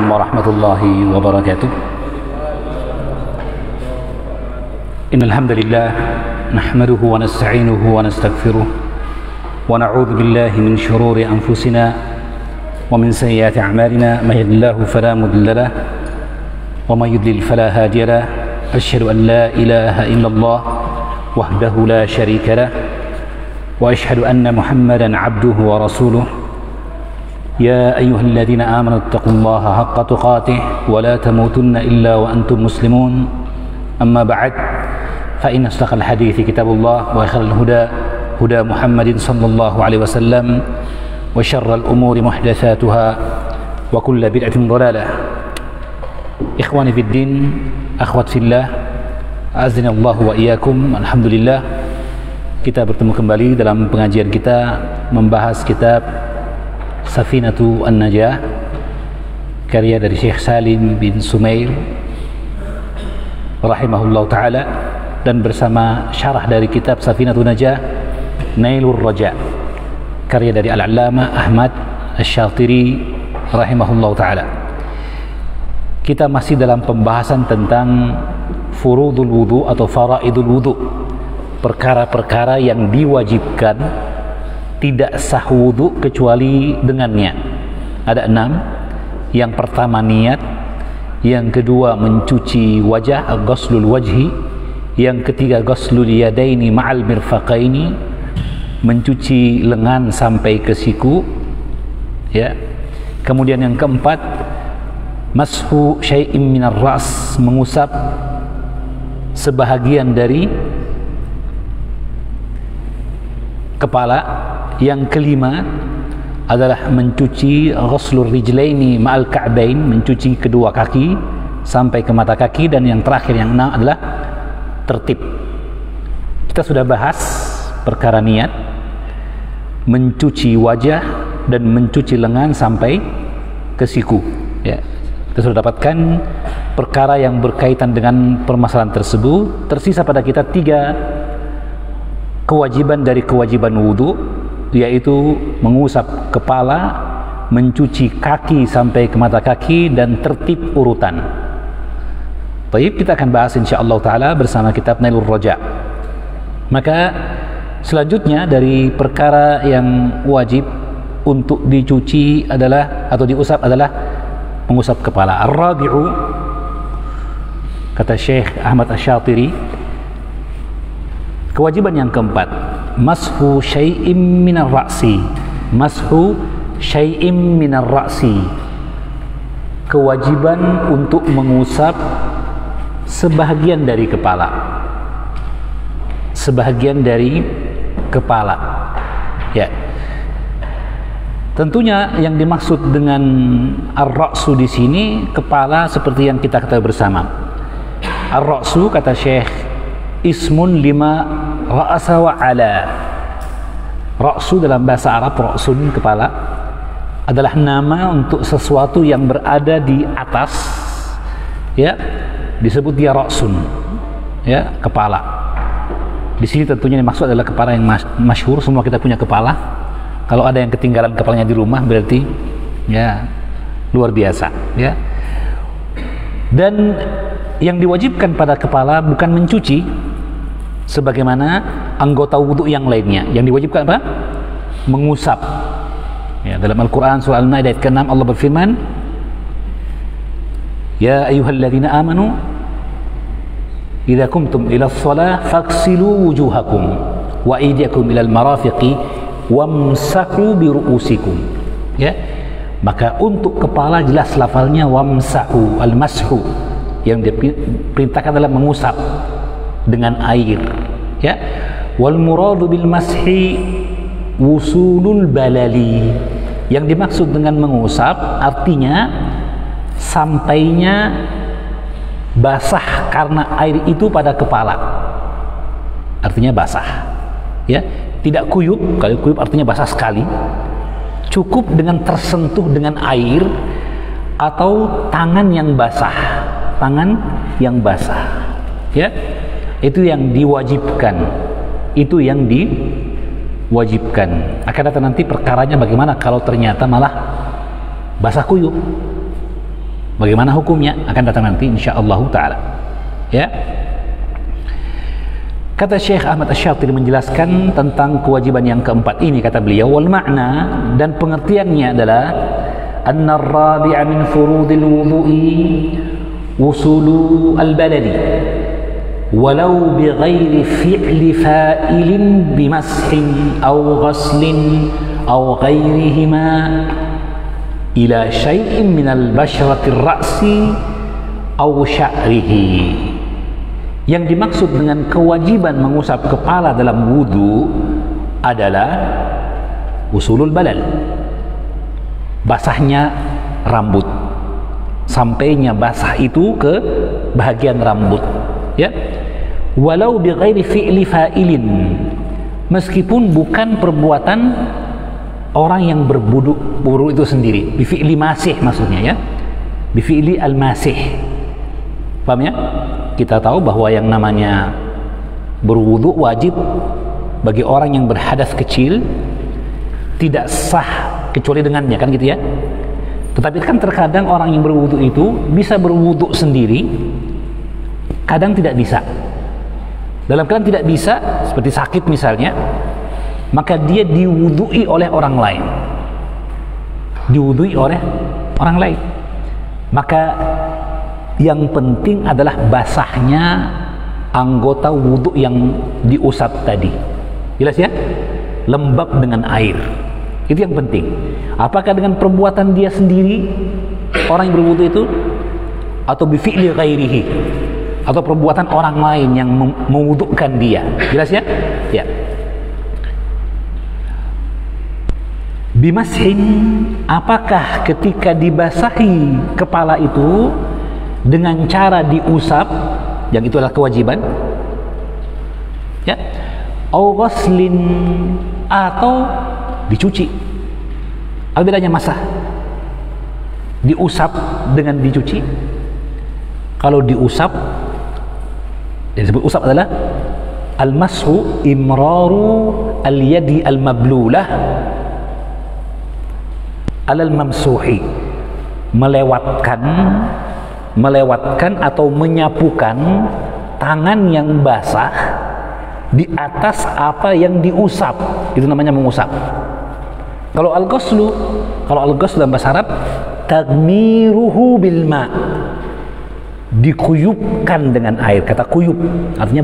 warahmatullahi wabarakatuh. Innal hamdalillah nahmaduhu wa nasta'inuhu wa nastaghfiruh wa na'udzu billahi min shururi anfusina wa min sayyiati a'malina may yahdihillahu fala mudilla lahu wa may yudlil fala hadiya lahu. Asyhadu an la ilaha illallah wahdahu la syarika lahu wa asyhadu anna Muhammadan 'abduhu wa rasuluh. Ya ayyuhalladzina amanu taqullaha haqqa tuqatih wa la tamutunna illa wa antum muslimun. Amma ba'd, fa inna asdaqal hadithi kitabullah wa khairal huda huda Muhammadin sallallahu alaihi wasallam wa syarral umuri muhdatsatuha wa kullu bid'atin dhalalah. Ikhwani fid din, akhwat fillah, azinallahu wa iyyakum. Alhamdulillah, kita bertemu kembali dalam pengajian kita membahas kitab Safinatu An-Najah karya dari Syekh Salim bin Sumail rahimahullah ta'ala, dan bersama syarah dari kitab Safinatu Najah Nailur Raja karya dari Al-Allamah Ahmad Asy-Syatiri rahimahullah ta'ala. Kita masih dalam pembahasan tentang furudul wudu atau faraidul wudu, perkara-perkara yang diwajibkan tidak sah wudu kecuali dengannya. Ada 6. Yang pertama niat, yang kedua mencuci wajah, ghuslul wajhi, yang ketiga ghuslul yadaini ma'al mirfaqaini, mencuci lengan sampai ke siku, ya. Kemudian yang keempat mashu syai'im minar ras, mengusap sebahagian dari kepala. Yang kelima adalah mencuci ghuslur rijlaini ma'al ka'bain, mencuci kedua kaki sampai ke mata kaki. Dan yang terakhir, yang 6 adalah tertib. Kita sudah bahas perkara niat, mencuci wajah dan mencuci lengan sampai ke siku, ya. Kita sudah dapatkan perkara yang berkaitan dengan permasalahan tersebut. Tersisa pada kita 3 kewajiban dari kewajiban wudu, yaitu mengusap kepala, mencuci kaki sampai ke mata kaki, dan tertib urutan. Baik, kita akan bahas insyaallah ta'ala bersama kitab Nailur Raja. Maka selanjutnya dari perkara yang wajib untuk dicuci adalah, atau diusap adalah mengusap kepala. Ar-rabi'u, kata Syekh Ahmad Asy-Syatiri, kewajiban yang keempat, mashu syai'im minar ra'si. Mashu syai'im minar ra'si, kewajiban untuk mengusap sebahagian dari kepala. Sebahagian dari kepala, ya. Tentunya yang dimaksud dengan ar-ra'su di sini kepala, seperti yang kita ketahui bersama. Ar-ra'su, kata Syekh, ismun lima ra'asa wa ala. Ra'su dalam bahasa Arab, ra'sun, kepala, adalah nama untuk sesuatu yang berada di atas, ya, disebut dia ra'sun, ya, kepala. Di sini tentunya yang maksud adalah kepala yang masyhur. Semua kita punya kepala. Kalau ada yang ketinggalan kepalanya di rumah, berarti ya luar biasa, ya. Dan yang diwajibkan pada kepala bukan mencuci sebagaimana anggota wudhu yang lainnya. Yang diwajibkan apa? Mengusap, ya. Dalam Al-Quran surah Al-Maidah ayat ke-6 Allah berfirman, ya ayyuhalladzina amanu idza kumtum ila shalah faghsilu wujuhakum wa aydiyakum ilal marafiqi wamsahu bi ru'usikum, ya. Maka untuk kepala jelas lafalnya wamsahu, al-mashu, yang diperintahkan adalah mengusap dengan air, ya. Wal muradu bil mashi wusulul balali, yang dimaksud dengan mengusap artinya sampainya basah karena air itu pada kepala, artinya basah, ya. Tidak kuyup. Kalau kuyup artinya basah sekali. Cukup dengan tersentuh dengan air atau tangan yang basah, tangan yang basah, ya. Itu yang diwajibkan, itu yang diwajibkan. Akan datang nanti perkaranya bagaimana kalau ternyata malah basah kuyup, Bagaimana hukumnya akan datang nanti insyaallah taala. Ya. Kata Syekh Ahmad Asy-Syatili menjelaskan tentang kewajiban yang keempat ini, kata beliau, wal makna, dan pengertiannya adalah anna ar-rabi'a min furudil wudu'i wusulu al-baladi walau bighairi fi'li fa'ilin bimashin aw ghaslin aw ghairihima ila syai'in minal basharati ar-ra'si aw sya'rihi. Yang dimaksud dengan kewajiban mengusap kepala dalam wudu adalah usulul balal, basahnya rambut, sampainya basah itu ke bahagian rambut, ya. Walau bi ghairi fi'li fa'ilin, meskipun bukan perbuatan orang yang berwudu itu sendiri, bi fi'li masih maksudnya, ya, bi fi'li al-masih. Paham ya? Kita tahu bahwa yang namanya berwudu wajib bagi orang yang berhadas kecil, tidak sah kecuali dengannya, kan gitu ya. Tetapi kan terkadang orang yang berwudu itu bisa berwudu sendiri, kadang tidak bisa. Dalam keadaan tidak bisa, seperti sakit misalnya, maka dia diwudui oleh orang lain. Diwudui oleh orang lain. Maka yang penting adalah basahnya anggota wudhu yang diusap tadi. Jelas ya? Lembab dengan air. Itu yang penting. Apakah dengan perbuatan dia sendiri, orang yang berwudhu itu, atau bifi'li ghairihi, atau perbuatan orang lain yang mewudhukan dia. Jelas ya? Ya. Bimashin, apakah ketika dibasahi kepala itu dengan cara diusap, yang itu adalah kewajiban, ya, au ghaslin, atau dicuci. Apa bedanya masah? Diusap dengan dicuci. Kalau diusap, yang disebut usap adalah al-mashu imraru al-yadi al-mablulah alal mamsuhi, melewatkan atau menyapukan tangan yang basah di atas apa yang diusap, itu namanya mengusap. Kalau al-ghuslu dalam bahasa Arab, tagmiruhu bil ma, dikuyupkan dengan air. Kata kuyup artinya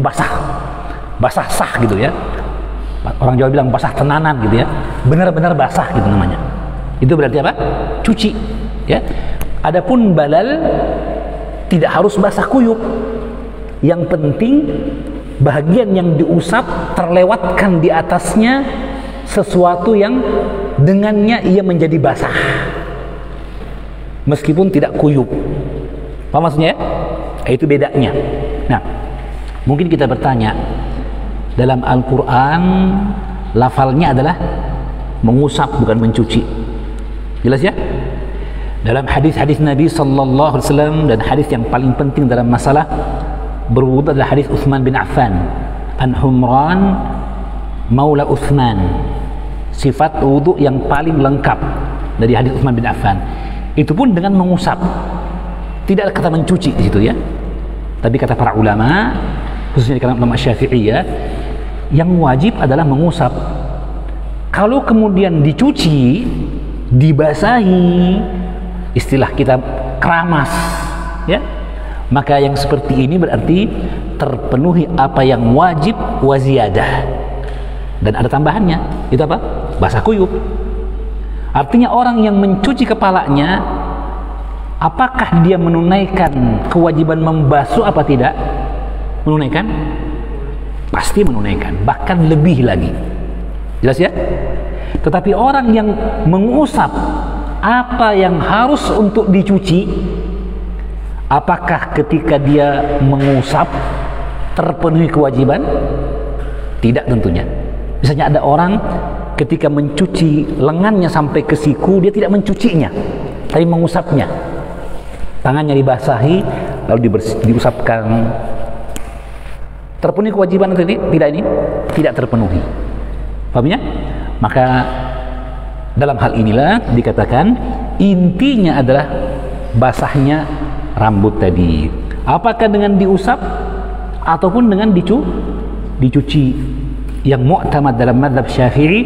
basah sah gitu ya. Orang Jawa bilang basah tenanan gitu ya, benar-benar basah gitu namanya. Itu berarti apa? Cuci, ya. Adapun balal tidak harus basah kuyup. Yang penting bahagian yang diusap terlewatkan di atasnya sesuatu yang dengannya ia menjadi basah, meskipun tidak kuyup. Apa maksudnya? Itu bedanya. Nah, mungkin kita bertanya, dalam Al-Quran lafalnya adalah mengusap, bukan mencuci. Jelas ya? Dalam hadis-hadis Nabi sallallahu alaihi wasallam, dan hadis yang paling penting dalam masalah berwudu adalah hadis Utsman bin Affan, an Humran maula Utsman. Sifat wudu yang paling lengkap dari hadis Utsman bin Affan. Itu pun dengan mengusap. Tidak ada kata mencuci di situ ya. Tapi kata para ulama, khususnya di kalangan ulama Syafi'iyah, yang wajib adalah mengusap. Kalau kemudian dicuci, dibasahi, istilah kita keramas, ya, maka yang seperti ini berarti terpenuhi apa yang wajib wa ziyadah, dan ada tambahannya. Itu apa? Basah kuyup. Artinya orang yang mencuci kepalanya, apakah dia menunaikan kewajiban membasuh apa tidak? Menunaikan? Pasti menunaikan, bahkan lebih lagi. Jelas ya? Tetapi orang yang mengusap apa yang harus untuk dicuci, apakah ketika dia mengusap terpenuhi kewajiban? Tidak tentunya. Misalnya ada orang ketika mencuci lengannya sampai ke siku, dia tidak mencucinya, tapi mengusapnya. Tangannya dibasahi lalu diusapkan. Terpenuhi kewajiban atau tidak ini? Tidak terpenuhi. Pahamnya? Maka dalam hal inilah dikatakan intinya adalah basahnya rambut tadi. Apakah dengan diusap ataupun dengan dicuci? Yang mu'tamad dalam mazhab Syafi'i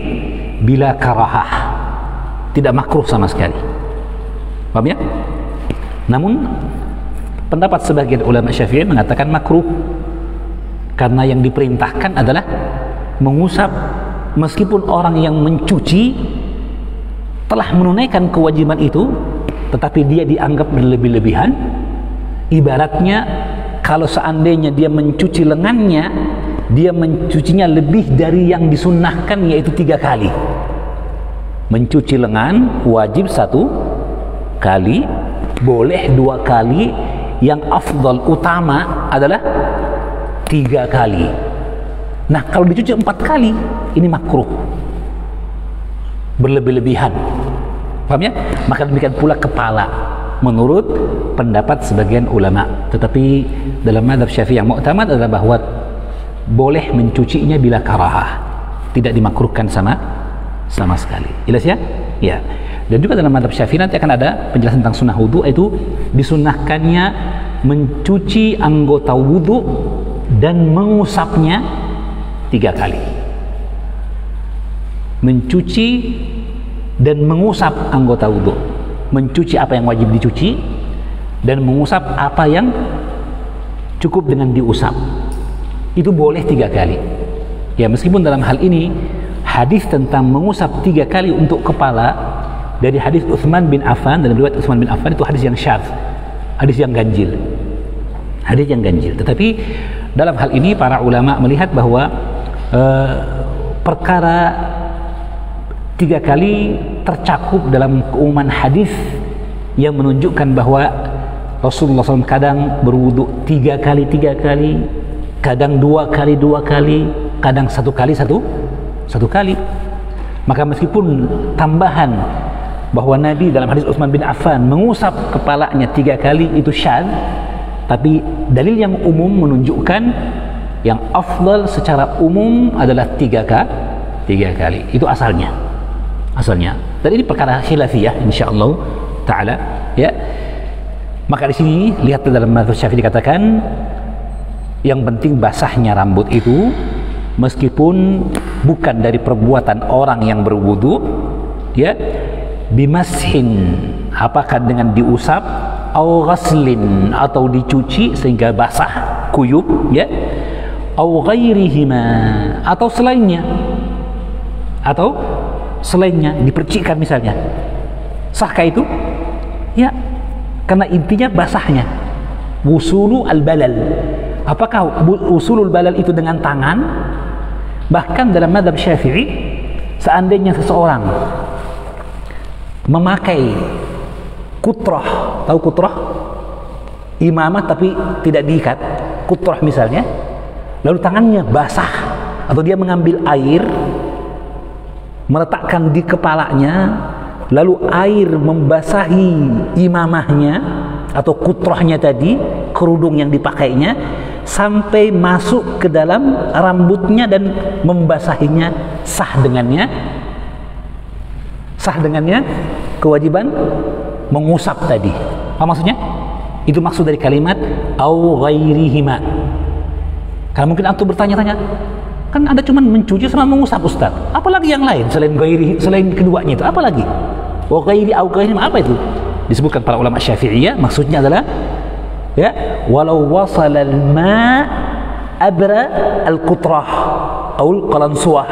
bila karahah, tidak makruh sama sekali. Paham ya? Namun pendapat sebagian ulama Syafi'i mengatakan makruh, karena yang diperintahkan adalah mengusap, meskipun orang yang mencuci telah menunaikan kewajiban itu, tetapi dia dianggap berlebih-lebihan. Ibaratnya kalau seandainya dia mencuci lengannya, dia mencucinya lebih dari yang disunnahkan, yaitu 3 kali. Mencuci lengan wajib 1 kali, boleh 2 kali, yang afdal utama adalah 3 kali. Nah, kalau dicuci 4 kali, ini makruh, berlebih-lebihan. Paham ya? Maka demikian pula kepala menurut pendapat sebagian ulama. Tetapi dalam mazhab Syafi'i yang mu'tamad adalah bahwa boleh mencucinya bila karahah, tidak dimakruhkan sama sekali. Jelas ya? Ya. Dan juga dalam mazhab Syafi'i nanti akan ada penjelasan tentang sunnah wudu, itu disunnahkannya mencuci anggota wudu dan mengusapnya 3 kali. Mencuci dan mengusap anggota wudu, mencuci apa yang wajib dicuci dan mengusap apa yang cukup dengan diusap, itu boleh 3 kali. Ya, meskipun dalam hal ini hadis tentang mengusap 3 kali untuk kepala dari hadis Utsman bin Affan, dan riwayat Utsman bin Affan itu hadis yang syadz, hadis yang ganjil, tetapi dalam hal ini para ulama melihat bahwa perkara 3 kali tercakup dalam keumuman hadis yang menunjukkan bahwa Rasulullah SAW kadang berwudu 3 kali, kadang 2 kali, kadang 1 kali, 1 kali. Maka meskipun tambahan bahwa Nabi dalam hadis Utsman bin Affan mengusap kepalanya 3 kali itu syadz, tapi dalil yang umum menunjukkan yang afdal secara umum adalah 3 kali. Itu asalnya. Dan ini perkara khilafiyah insyaallah taala, ya. Maka di sini lihat dalam mazhab Syafi'i dikatakan yang penting basahnya rambut itu, meskipun bukan dari perbuatan orang yang berwudu, ya, bimashin, apakah dengan diusap, au ghaslin, atau dicuci sehingga basah kuyup, ya, au ghairihima, atau selainnya dipercikkan misalnya. Sahkah itu? Ya, karena intinya basahnya. Wusulu al-balal, apakah usulul balal itu dengan tangan? Bahkan dalam mazhab Syafi'i, seandainya seseorang memakai kutrah, tahu kutrah? Imamah tapi tidak diikat, kutrah misalnya, lalu tangannya basah, atau dia mengambil air meletakkan di kepalanya, lalu air membasahi imamahnya atau kutrahnya tadi, kerudung yang dipakainya, sampai masuk ke dalam rambutnya dan membasahinya, sah dengannya kewajiban mengusap tadi. Apa maksudnya? Itu maksud dari kalimat au ghairihima. Karena mungkin antum bertanya-tanya, kan ada cuma mencuci sama mengusap, Ustaz, apalagi yang lain selain keduanya itu, apa lagi? Wa ghairi au ghairihima, apa itu? Disebutkan para ulama Syafi'iyah, maksudnya adalah, ya, walau wasala al-ma abra al-qutrah atau qalansuah,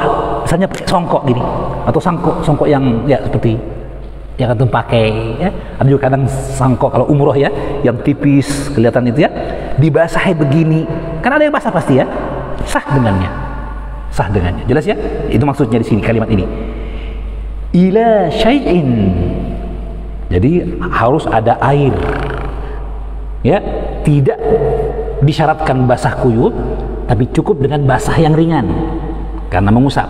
misalnya pakai songkok gini, atau songkok yang ya seperti yang antum pakai, ya. Ada juga kadang songkok kalau umroh, ya, yang tipis kelihatan itu, ya, dibasahi begini, kan ada yang basah pasti, ya, sah dengannya. Jelas ya? Itu maksudnya di sini kalimat ini. Ila syai'in, jadi harus ada air, ya, tidak disyaratkan basah kuyup, tapi cukup dengan basah yang ringan karena mengusap.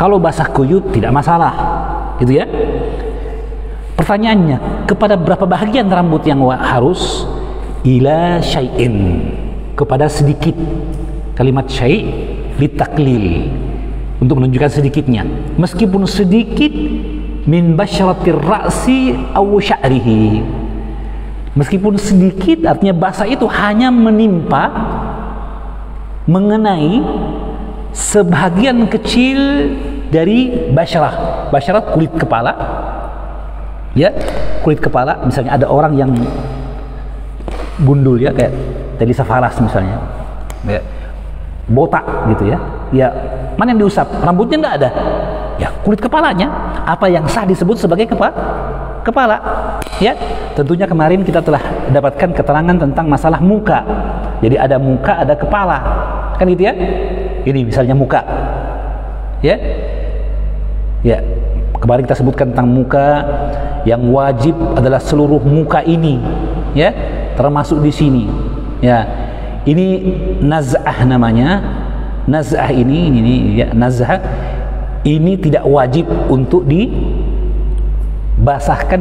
Kalau basah kuyup tidak masalah, gitu ya. Pertanyaannya, kepada berapa bahagian rambut yang harus? Ila syai'in, kepada sedikit. Kalimat syai' ditaklil, untuk menunjukkan sedikitnya, meskipun sedikit, min basyaratir ra'si aw sya'rihi, Meskipun sedikit, artinya basah itu hanya menimpa, mengenai sebagian kecil dari basyarah. Basyarah kulit kepala, ya, kulit kepala. Misalnya ada orang yang gundul, ya, kayak Telisa Falas misalnya, ya, botak gitu, ya, ya, mana yang diusap? Rambutnya enggak ada, ya, kulit kepalanya. Apa yang sah disebut sebagai kepala, ya. Tentunya kemarin kita telah dapatkan keterangan tentang masalah muka. Jadi ada muka, ada kepala, kan gitu, ya. Ini misalnya muka, ya, ya. Kemarin kita sebutkan tentang muka, yang wajib adalah seluruh muka ini, ya, termasuk di sini, ya. Ini naz'ah namanya. Naz'ah ini ya, naz'ah ini tidak wajib untuk dibasahkan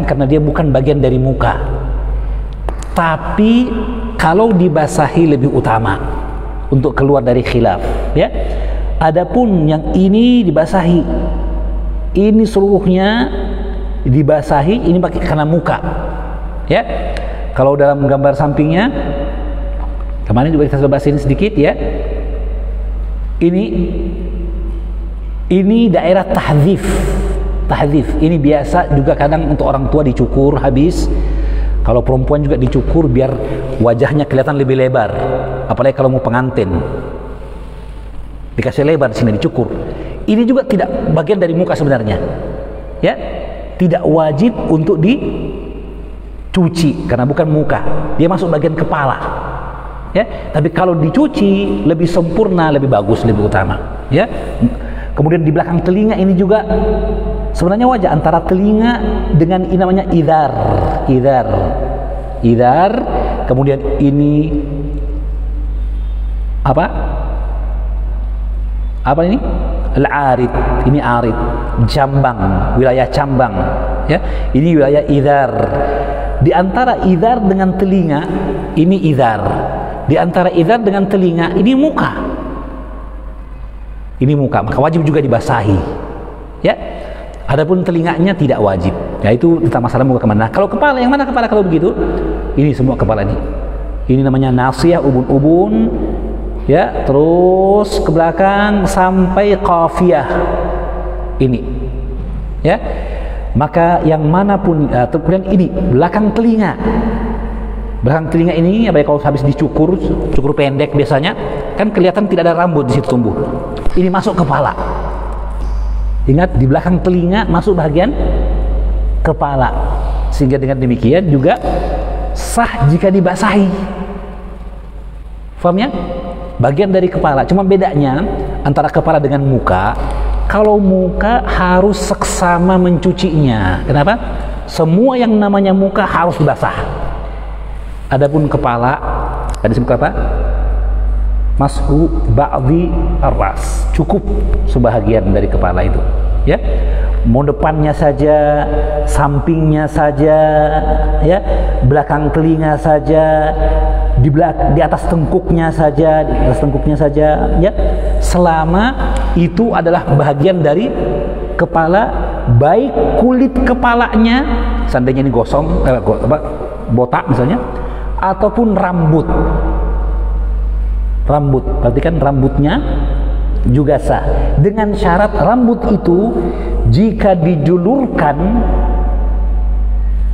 karena dia bukan bagian dari muka. Tapi kalau dibasahi lebih utama untuk keluar dari khilaf, ya. Adapun yang ini dibasahi, ini seluruhnya dibasahi, ini pakai karena muka, ya. Kalau dalam gambar sampingnya kemarin juga kita sudah bahas ini sedikit, ya. Ini daerah tahdzif. Ini biasa juga kadang untuk orang tua dicukur habis. Kalau perempuan juga dicukur biar wajahnya kelihatan lebih lebar. Apalagi kalau mau pengantin, dikasih lebar di sini, dicukur. Ini juga tidak bagian dari muka sebenarnya, ya. Tidak wajib untuk dicuci karena bukan muka. Dia masuk bagian kepala, ya. Tapi kalau dicuci lebih sempurna, lebih bagus, lebih utama, ya. Kemudian di belakang telinga ini juga sebenarnya wajah antara telinga dengan ini namanya idar. Kemudian ini apa ini? Al-arid. Ini arid, jambang, wilayah cambang, ya. Ini wilayah idar. Di antara idar dengan telinga ini idar. Di antara idar dengan telinga ini muka. Ini muka, maka wajib juga dibasahi, ya. Adapun telinganya tidak wajib. Ya, itu tentang masalah muka kemana. Nah, kalau kepala, yang mana kepala kalau begitu? Ini semua kepala ini. Ini namanya nasiyah, ubun-ubun, ya, terus ke belakang sampai qafiyah. Ini, ya. Maka yang manapun, kemudian ini belakang telinga. Belakang telinga ini, apa ya, kalau habis dicukur, cukur pendek biasanya, kan kelihatan tidak ada rambut di situ tumbuh. Ini masuk kepala. Ingat, di belakang telinga masuk bagian kepala. Sehingga dengan demikian juga sah jika dibasahi. Paham, ya? Bagian dari kepala. Cuma bedanya antara kepala dengan muka. Kalau muka harus seksama mencucinya. Kenapa? Semua yang namanya muka harus basah. Adapun kepala, tadi disebut apa? Mashu ba'dhi ar-ras, cukup sebahagian dari kepala itu, ya. Mau depannya saja, sampingnya saja, ya, belakang telinga saja, di atas tengkuknya saja, ya. Selama itu adalah bagian dari kepala, baik kulit kepalanya, seandainya ini gosong, botak misalnya, ataupun rambut. Perhatikan, rambutnya juga sah, dengan syarat rambut itu jika dijulurkan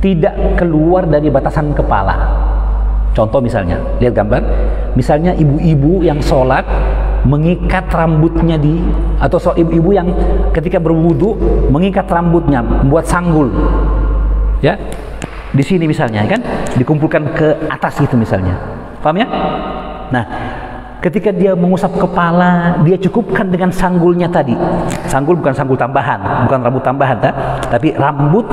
tidak keluar dari batasan kepala. Contoh misalnya, lihat gambar, misalnya ibu-ibu yang sholat mengikat rambutnya atau ibu-ibu yang ketika berwudu mengikat rambutnya, membuat sanggul, ya, di sini misalnya, kan, dikumpulkan ke atas gitu misalnya, paham, ya? Nah, ketika dia mengusap kepala, dia cukupkan dengan sanggulnya tadi. Sanggul bukan sanggul tambahan, bukan rambut tambahan, tapi rambut,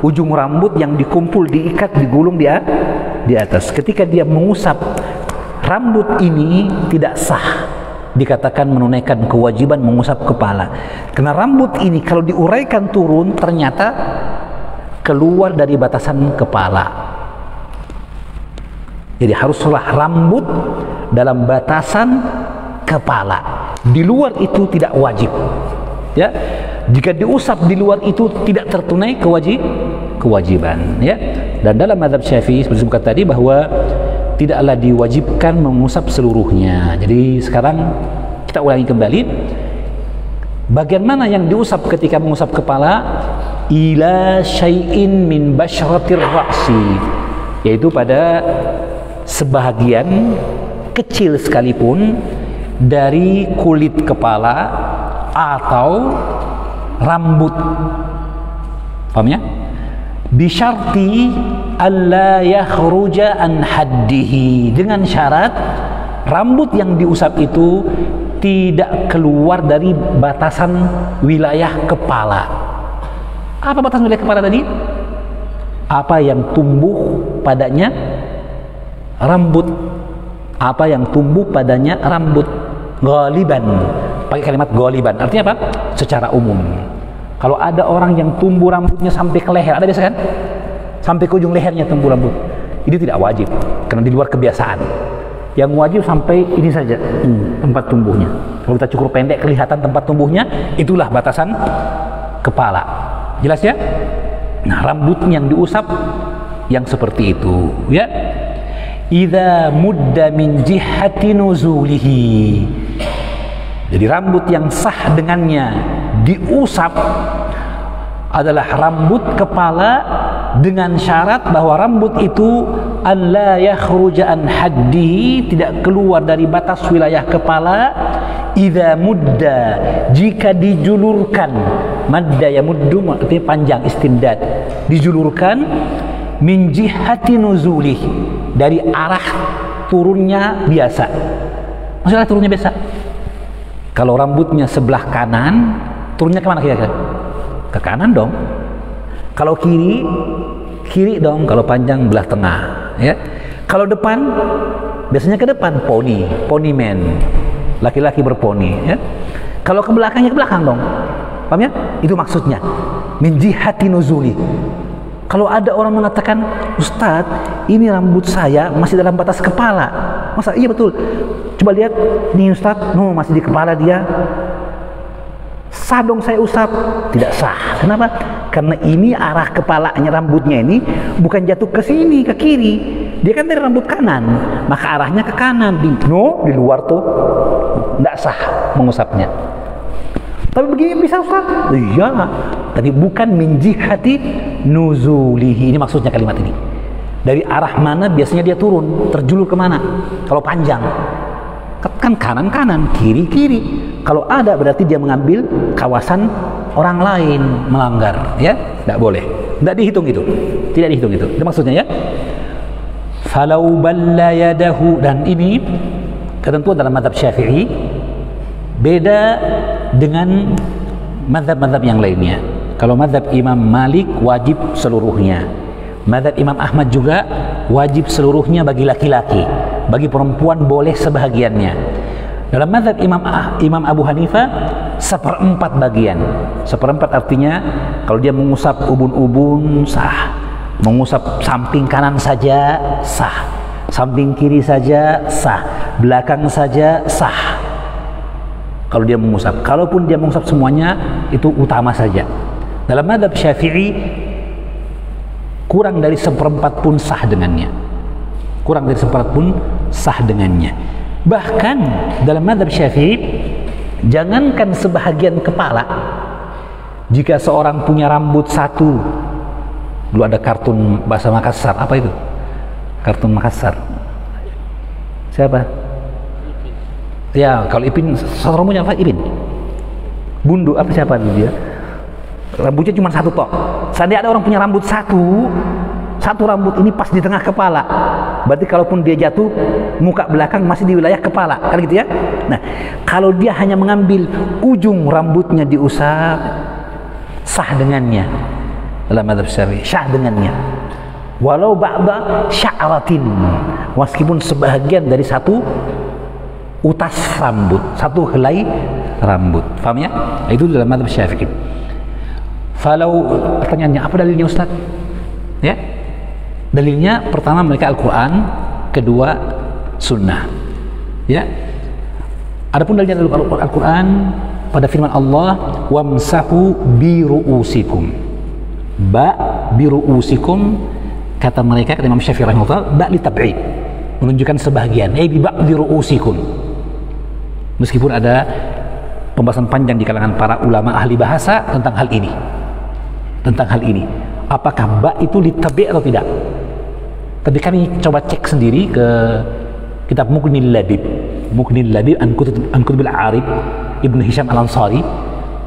ujung rambut yang dikumpul, diikat, digulung di atas. Ketika dia mengusap rambut ini tidak sah, dikatakan menunaikan kewajiban mengusap kepala. Karena rambut ini kalau diuraikan turun ternyata keluar dari batasan kepala. Jadi haruslah rambut dalam batasan kepala. Di luar itu tidak wajib. Ya, jika diusap di luar itu tidak tertunai kewajiban, ya. Dan dalam mazhab Syafi'i seperti disebutkan tadi bahwa tidaklah diwajibkan mengusap seluruhnya. Jadi sekarang kita ulangi kembali, bagian mana yang diusap ketika mengusap kepala? Ila syai'in min basyratir ra'si, yaitu pada sebahagian kecil sekalipun dari kulit kepala atau rambut. Paham ya? Bisyarti alla yakhruja an haddihi, dengan syarat rambut yang diusap itu tidak keluar dari batasan wilayah kepala. Apa batasan wilayah kepala tadi? Apa yang tumbuh padanya rambut. Apa yang tumbuh padanya rambut. Ghaliban, pakai kalimat ghaliban, artinya apa? Secara umum. Kalau ada orang yang tumbuh rambutnya sampai ke leher, ada biasa kan? Sampai ke ujung lehernya tumbuh rambut, ini tidak wajib karena di luar kebiasaan. Yang wajib sampai ini saja, tempat tumbuhnya. Kalau kita cukur pendek kelihatan tempat tumbuhnya, itulah batasan kepala. Jelas ya? Nah, rambut yang diusap yang seperti itu, ya. Idza mudda min jihati nuzulihi, jadi rambut yang sah dengannya diusap adalah rambut kepala dengan syarat bahwa rambut itu alla yakhruja an haddihi, tidak keluar dari batas wilayah kepala. Idza mudda, jika dijulurkan, madda ya muddu artinya panjang, istimdad, dijulurkan, min jihati nuzulih, dari arah turunnya biasa. Maksudnya turunnya biasa, kalau rambutnya sebelah kanan, turunnya kemana kira-kira? Ke kanan dong. Kalau kiri, kiri dong. Kalau panjang belah tengah, ya. Kalau depan, biasanya ke depan, poni man, laki-laki berponi, ya. Kalau ke belakangnya ke belakang dong. Paham ya? Itu maksudnya min jihati nuzuli. Kalau ada orang mengatakan, Ustadz, ini rambut saya masih dalam batas kepala. Masa? Iya betul. Coba lihat, nih Ustadz, masih di kepala dia. Sah dong saya usap? Tidak sah. Kenapa? Karena ini arah kepalanya, rambutnya ini bukan jatuh ke sini, ke kiri. Dia kan dari rambut kanan, maka arahnya ke kanan. Di luar tuh, tidak sah mengusapnya. Tapi begini bisa Ustaz? Iya, tapi bukan min jihati nuzulihi. Ini maksudnya kalimat ini. Dari arah mana biasanya dia turun, terjulur kemana? Kalau panjang, kan kanan-kanan, kiri-kiri. Kalau ada berarti dia mengambil kawasan orang lain, melanggar, ya? Tidak boleh. Tidak dihitung itu. Tidak dihitung itu. Itu maksudnya, ya. Falau balla yadahu, dan ini ketentuan dalam mazhab Syafi'i beda dengan mazhab-mazhab yang lainnya. Kalau mazhab Imam Malik wajib seluruhnya. Mazhab Imam Ahmad juga wajib seluruhnya bagi laki-laki. Bagi perempuan boleh sebahagiannya. Dalam mazhab Imam Abu Hanifah 1/4 bagian. 1/4 artinya kalau dia mengusap ubun-ubun sah. Mengusap samping kanan saja sah. Samping kiri saja sah. Belakang saja sah. Kalau dia mengusap, kalaupun dia mengusap semuanya itu utama saja. Dalam mazhab Syafi'i kurang dari 1/4 pun sah dengannya. Kurang dari 1/4 pun sah dengannya. Bahkan dalam mazhab Syafi'i, jangankan sebahagian kepala, jika seorang punya rambut satu, dulu ada kartun bahasa Makassar, apa itu? Kartun Makassar. Siapa? Ya, kalau Ipin, satu rambutnya apa? Ipin. Bundu, apa siapa dia? Rambutnya cuma satu tok. Seandainya ada orang punya rambut satu rambut ini pas di tengah kepala, berarti kalaupun dia jatuh, muka belakang masih di wilayah kepala, kan gitu ya? Nah, kalau dia hanya mengambil ujung rambutnya diusap, sah dengannya. Dalam mazhab Syafi'i, sah dengannya. Walau ba'da sya'ratin, meskipun sebahagian dari satu utas rambut, satu helai rambut. Faham ya? Itu dalam mazhab Syafi'i. Falau, pertanyaannya apa dalilnya Ustaz? Ya, dalilnya pertama mereka Al-Quran, kedua Sunnah. Ya, adapun dalilnya Al-Quran pada firman Allah, wamsahu bi ru'usikum. ba biru'usikum, kata mereka, kata Imam Syafi'i rahimahullah, ba li tab'id, menunjukkan sebahagian, bi ba'di ru'usikum. Meskipun ada pembahasan panjang di kalangan para ulama ahli bahasa tentang hal ini. Apakah ba itu li tab'i' atau tidak? Tapi kami coba cek sendiri ke kitab Mughnil Labib an Kutubil Arib Ibnu Hisham Al-Ansari,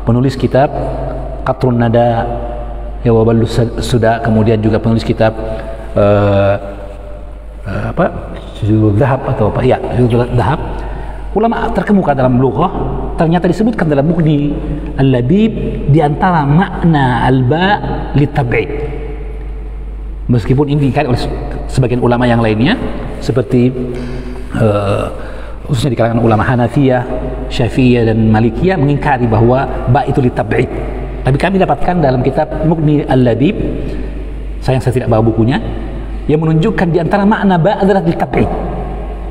penulis kitab Qatrun Nada ya Waballu Suda, kemudian juga penulis kitab Juzul Dhahab atau apa ya, Juzul Dhahab, ulama terkemuka dalam lughah. Ternyata disebutkan dalam Mughni Al-Labib di antara makna al-ba li tab'id, meskipun ini diingkari oleh sebagian ulama yang lainnya seperti khususnya di kalangan ulama Hanafiyah, Syafi'iyah dan Malikiyah mengingkari bahwa ba itu li tab'id. Tapi kami dapatkan dalam kitab Mughni Al-Labib, sayang saya tidak bawa bukunya, yang menunjukkan di antara makna ba adalah li tab'id.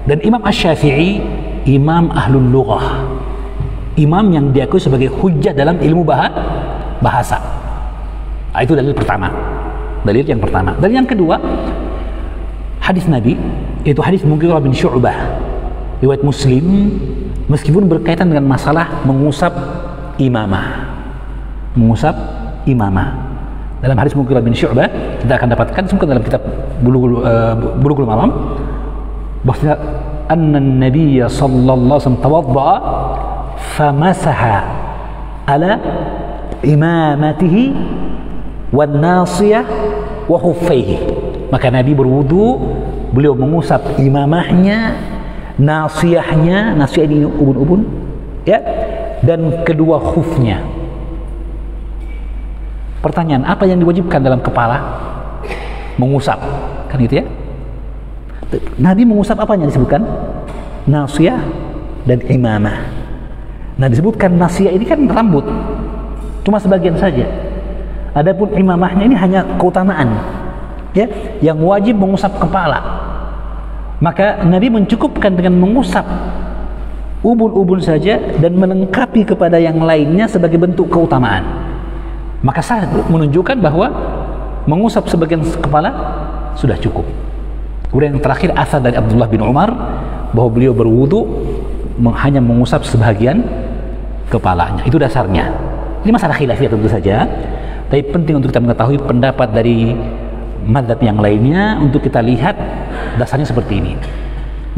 Dan Imam Asy-Syafi'i imam ahlul lughah, imam yang diakui sebagai hujjah dalam ilmu bahasa. Itu dalil pertama. Dalil yang pertama. Dalil yang kedua, hadis Nabi, yaitu hadis Mughirah bin Syu'bah, riwayat Muslim, meskipun berkaitan dengan masalah mengusap imamah. Dalam hadis Mughirah bin Syu'bah kita akan dapatkan sebutkan dalam kitab Bulughul Maram bahwa anna an-nabiy sallallahu alaihi wasallam tawadda famasaha ala imamatihi wan nasiyah wa khuffaihi. Maka Nabi berwudu, beliau mengusap imamahnya, nasiyahnya, nasiyah ini ubun-ubun ya, dan kedua khufnya. Pertanyaan, apa yang diwajibkan dalam kepala? Mengusap, kan gitu ya. Nabi mengusap apa yang disebutkan? Nasiyah dan imamah. Nah, disebutkan nasiyah ini kan rambut, cuma sebagian saja. Adapun imamahnya ini hanya keutamaan, ya, yang wajib mengusap kepala. Maka Nabi mencukupkan dengan mengusap ubun-ubun saja dan melengkapi kepada yang lainnya sebagai bentuk keutamaan. Maka saya menunjukkan bahwa mengusap sebagian kepala sudah cukup. Kemudian yang terakhir, asar dari Abdullah bin Umar bahwa beliau berwudu hanya mengusap sebagian kepalanya. Itu dasarnya. Ini masalah khilafiyah tentu saja, tapi penting untuk kita mengetahui pendapat dari mazhab yang lainnya untuk kita lihat dasarnya seperti ini.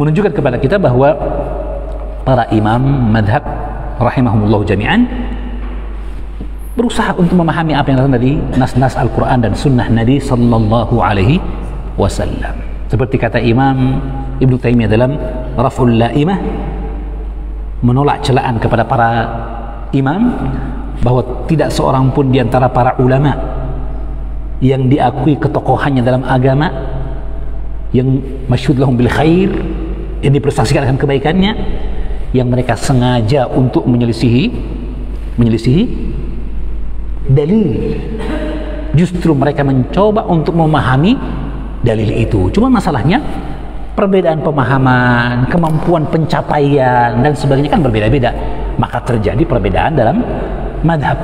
Menunjukkan kepada kita bahwa para imam mazhab rahimahumullah jami'an berusaha untuk memahami apa yang datang dari nas-nas Al-Quran dan sunnah Nabi sallallahu alaihi wasallam. Seperti kata Imam Ibnu Taimiyah dalam Raf'ul La'imah, menolak celaan kepada para imam bahwa tidak seorang pun di antara para ulama yang diakui ketokohannya dalam agama, yang masyhud lahum bil khair, yang diprestasikan akan kebaikannya, yang mereka sengaja untuk menyelisihi dalil. Justru mereka mencoba untuk memahami dalil itu. Cuma masalahnya perbedaan pemahaman, kemampuan pencapaian dan sebagainya kan berbeda-beda. Maka terjadi perbedaan dalam madhab.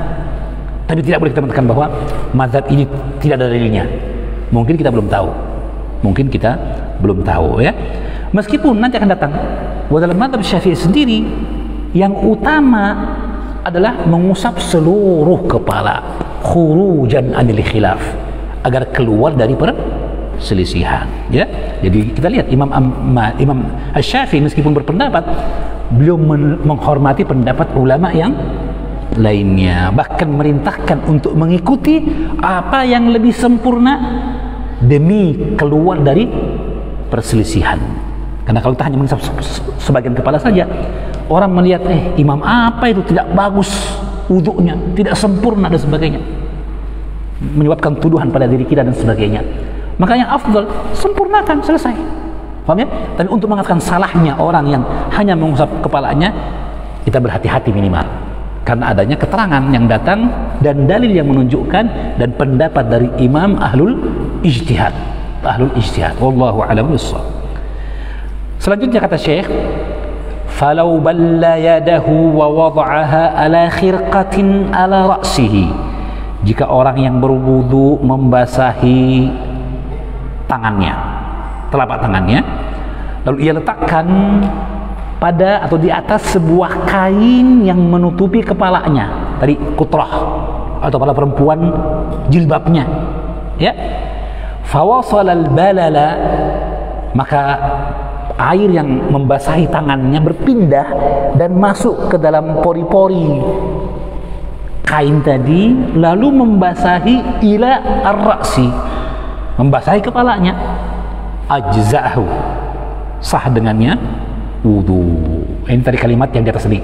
Tapi tidak boleh kita mengatakan bahwa madhab ini tidak ada dalilnya. Mungkin kita belum tahu ya. Meskipun nanti akan datang dalam madhab Syafi'i sendiri yang utama adalah mengusap seluruh kepala, khurujan anil khilaf, agar keluar dari perselisihan ya. Jadi kita lihat Imam Asy-Syafi'i meskipun berpendapat, beliau menghormati pendapat ulama yang lainnya, bahkan merintahkan untuk mengikuti apa yang lebih sempurna demi keluar dari perselisihan. Karena kalau kita hanya mengusap sebagian kepala saja, orang melihat imam apa itu tidak bagus wudunya, tidak sempurna dan sebagainya, menyebabkan tuduhan pada diri kita dan sebagainya. Maka yang afdal sempurnakan, selesai. Paham ya? Tapi untuk mengatakan salahnya orang yang hanya mengusap kepalanya, kita berhati-hati minimal, karena adanya keterangan yang datang dan dalil yang menunjukkan dan pendapat dari imam ahlul ijtihad. Wallahu a'lam bishawab. Selanjutnya kata Syekh, falau balla yadahu wa wada'aha ala khirqatin ala ra'sihi, jika orang yang berwudu membasahi tangannya, telapak tangannya, lalu ia letakkan pada atau di atas sebuah kain yang menutupi kepalanya, tadi kutrah, atau pada perempuan jilbabnya, ya, fawasalal balala, maka air yang membasahi tangannya berpindah dan masuk ke dalam pori-pori kain tadi, lalu membasahi ila ar-ra'si, membasahi kepalanya, ajza'ahu, sah dengannya wudu. Ini tadi kalimat yang di atas tadi,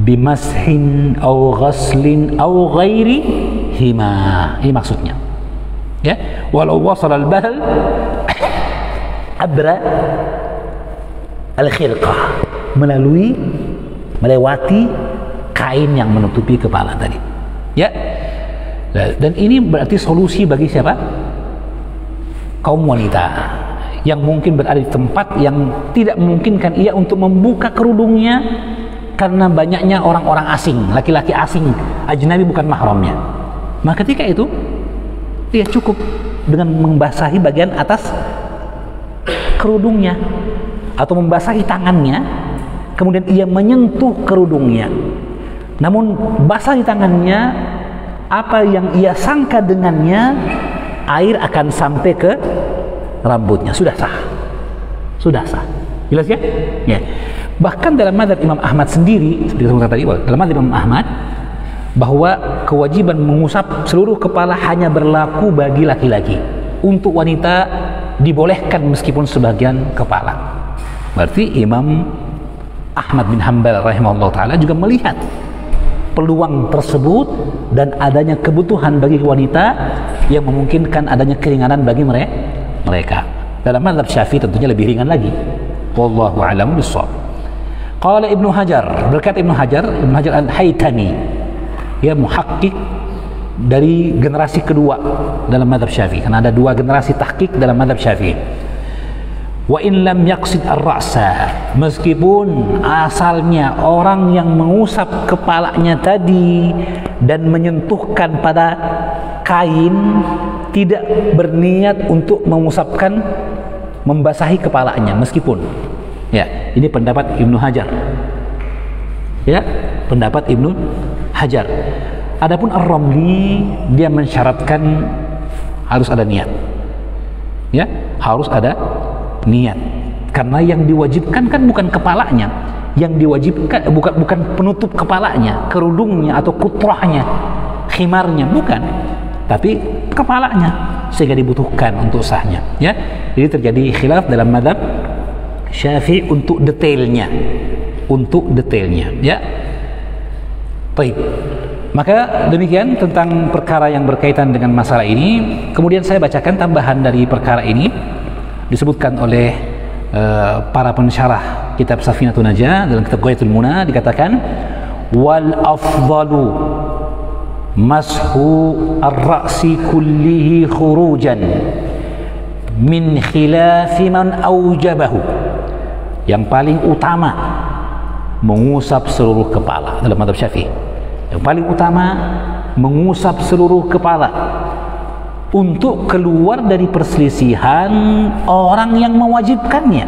bimashin au ghaslin au ghairi hima, ini maksudnya, ya, walau wasal al-bahl abra al-khirqah, melewati kain yang menutupi kepala tadi, ya. Dan ini berarti solusi bagi siapa? Kaum wanita yang mungkin berada di tempat yang tidak memungkinkan ia untuk membuka kerudungnya karena banyaknya orang-orang asing, laki-laki asing, ajnabi, bukan mahramnya. Maka ketika itu dia cukup dengan membasahi bagian atas kerudungnya atau membasahi tangannya, kemudian ia menyentuh kerudungnya. Namun basah di tangannya, apa yang ia sangka dengannya, air akan sampai ke rambutnya. Sudah sah. Jelas ya? Ya. Bahkan dalam mazhab Imam Ahmad sendiri, seperti saya tadi, dalam mazhab Imam Ahmad, bahwa kewajiban mengusap seluruh kepala hanya berlaku bagi laki-laki. Untuk wanita dibolehkan meskipun sebagian kepala. Berarti Imam Ahmad bin Hanbal rahimahullah ta'ala juga melihat peluang tersebut dan adanya kebutuhan bagi wanita yang memungkinkan adanya keringanan bagi mereka. Dalam mazhab Syafi'i tentunya lebih ringan lagi. Wallahu a'lam bishawab. Qala Ibnu Hajar, berkata Ibnu Hajar Al-Haytami, ya, muhakkik dari generasi kedua dalam mazhab Syafi'i, karena ada dua generasi tahqiq dalam mazhab Syafi'i. Wa in lam yaqsid ar-ra'sa, meskipun asalnya orang yang mengusap kepalanya tadi dan menyentuhkan pada kain tidak berniat untuk mengusapkan, membasahi kepalanya, meskipun, ya, ini pendapat Ibnu Hajar, ya, pendapat Ibnu Hajar. Adapun Ar-Ramli, dia mensyaratkan harus ada niat, ya, harus ada niat, karena yang diwajibkan kan bukan kepalanya, yang diwajibkan bukan penutup kepalanya, kerudungnya atau kutrahnya, khimarnya, bukan, tapi kepalanya, sehingga dibutuhkan untuk sahnya, ya. Jadi terjadi khilaf dalam mazhab Syafi'i untuk detailnya, ya. Baik, maka demikian tentang perkara yang berkaitan dengan masalah ini. Kemudian saya bacakan tambahan dari perkara ini, disebutkan oleh para pensyarah kitab Safinatun Najah dalam kitab Ghayatul Muna, dikatakan wal afdalu mashu ar-ra'si kullihi khurujan min khilafi man aujabahu. Yang paling utama mengusap seluruh kepala dalam mazhab Syafi'i. Yang paling utama mengusap seluruh kepala untuk keluar dari perselisihan orang yang mewajibkannya.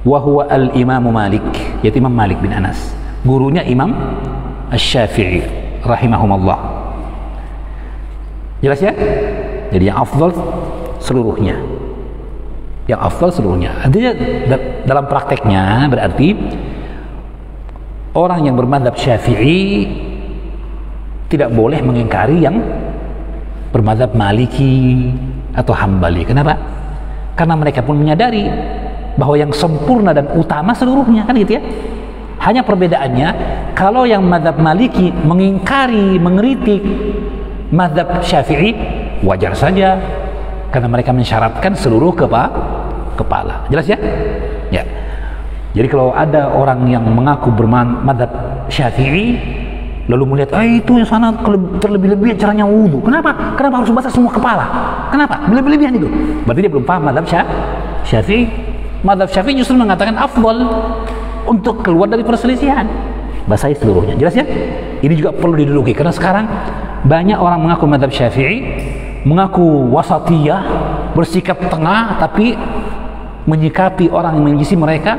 Wa huwa al-Imam Malik, yaitu Imam Malik bin Anas, gurunya Imam Asy-Syafi'i rahimahumullah. Jelas ya? Jadi yang afdal seluruhnya. Yang afdal seluruhnya. Artinya dalam prakteknya berarti orang yang bermadzhab Syafi'i tidak boleh mengingkari yang bermadzhab Maliki atau Hambali. Kenapa? Karena mereka pun menyadari bahwa yang sempurna dan utama seluruhnya, kan gitu ya. Hanya perbedaannya, kalau yang madzhab Maliki mengingkari, mengkritik madzhab Syafi'i, wajar saja, karena mereka mensyaratkan seluruh kepala. Jelas ya? Ya. Jadi kalau ada orang yang mengaku bermadzhab Syafi'i lalu melihat, itu yang sana terlebih-lebihan caranya wudu. Kenapa harus basah semua kepala? Kenapa? Berlebih-lebihan itu. Berarti dia belum paham madzhab Syafi'i. Madzhab Syafi'i justru mengatakan afdal untuk keluar dari perselisihan, basahi seluruhnya. Jelas ya? Ini juga perlu diduduki, karena sekarang banyak orang mengaku mazhab Syafi'i, mengaku wasatiyah, bersikap tengah, tapi menyikapi orang yang menyelisih mereka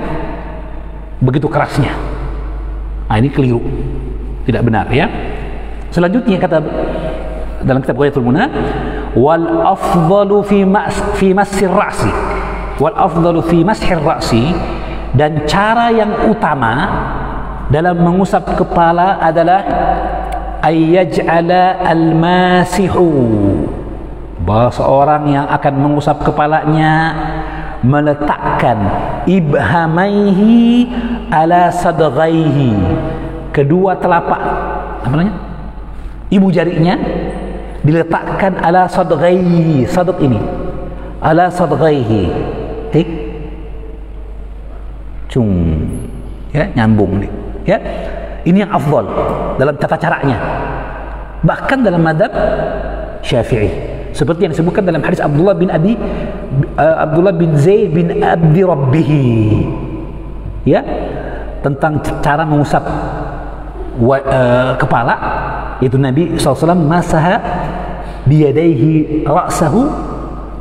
begitu kerasnya. Nah, ini keliru, tidak benar ya. Selanjutnya kata dalam kitab Ghayatul Muna, wal afdalu fi masir ra'si, wal afdalu fi mashir ra'si, dan cara yang utama dalam mengusap kepala adalah ayyaj'ala al-masihu, bahwa seorang yang akan mengusap kepalanya meletakkan ibhamaihi ala sadghaihi, kedua telapak apa namanya, ibu jarinya diletakkan ala sadghaihi, sadq ini ala sadghaihi, tik cung ya, nyambung nih ya. Ini yang afdal dalam tata caranya, bahkan dalam mazhab Syafi'i, seperti yang disebutkan dalam hadis Abdullah bin Zaid bin Abdi Rabbih ya, tentang cara mengusap kepala. Itu Nabi SAW masaha biyadaihi ra'sahu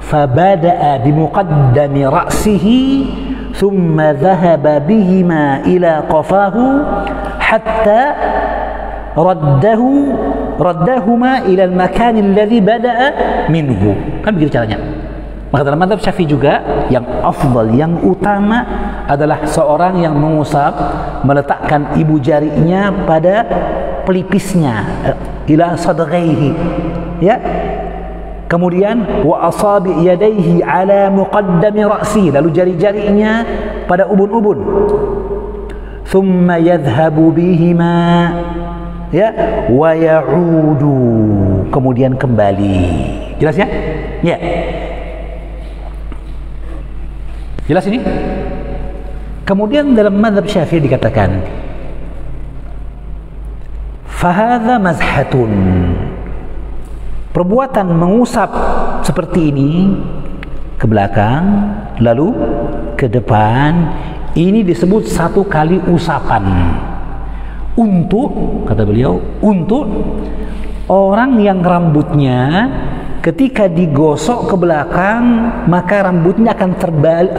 fabada'a bimuqaddami ra'sihi thumma dhahaba bihima ila qafahu hatta raddahuma ila al-makan alladhi bada'a minhu. Kan begitu caranya. Maka dalam mazhab Syafi'i juga yang afdal, yang utama adalah seorang yang mengusap meletakkan ibu jarinya pada pelipisnya ila sadghaihi ya. Kemudian wa asabi yadayhi ala muqaddami ra'si, lalu jari-jarinya pada ubun-ubun. Thumma yadhhabu bihima ya wa ya'udu, kemudian kembali. Jelas ya? Ya. Jelas ini? Kemudian dalam mazhab Syafi'i dikatakan fahadha mazhatun, perbuatan mengusap seperti ini ke belakang lalu ke depan, ini disebut satu kali usapan untuk, kata beliau, untuk orang yang rambutnya ketika digosok ke belakang maka rambutnya akan terbalik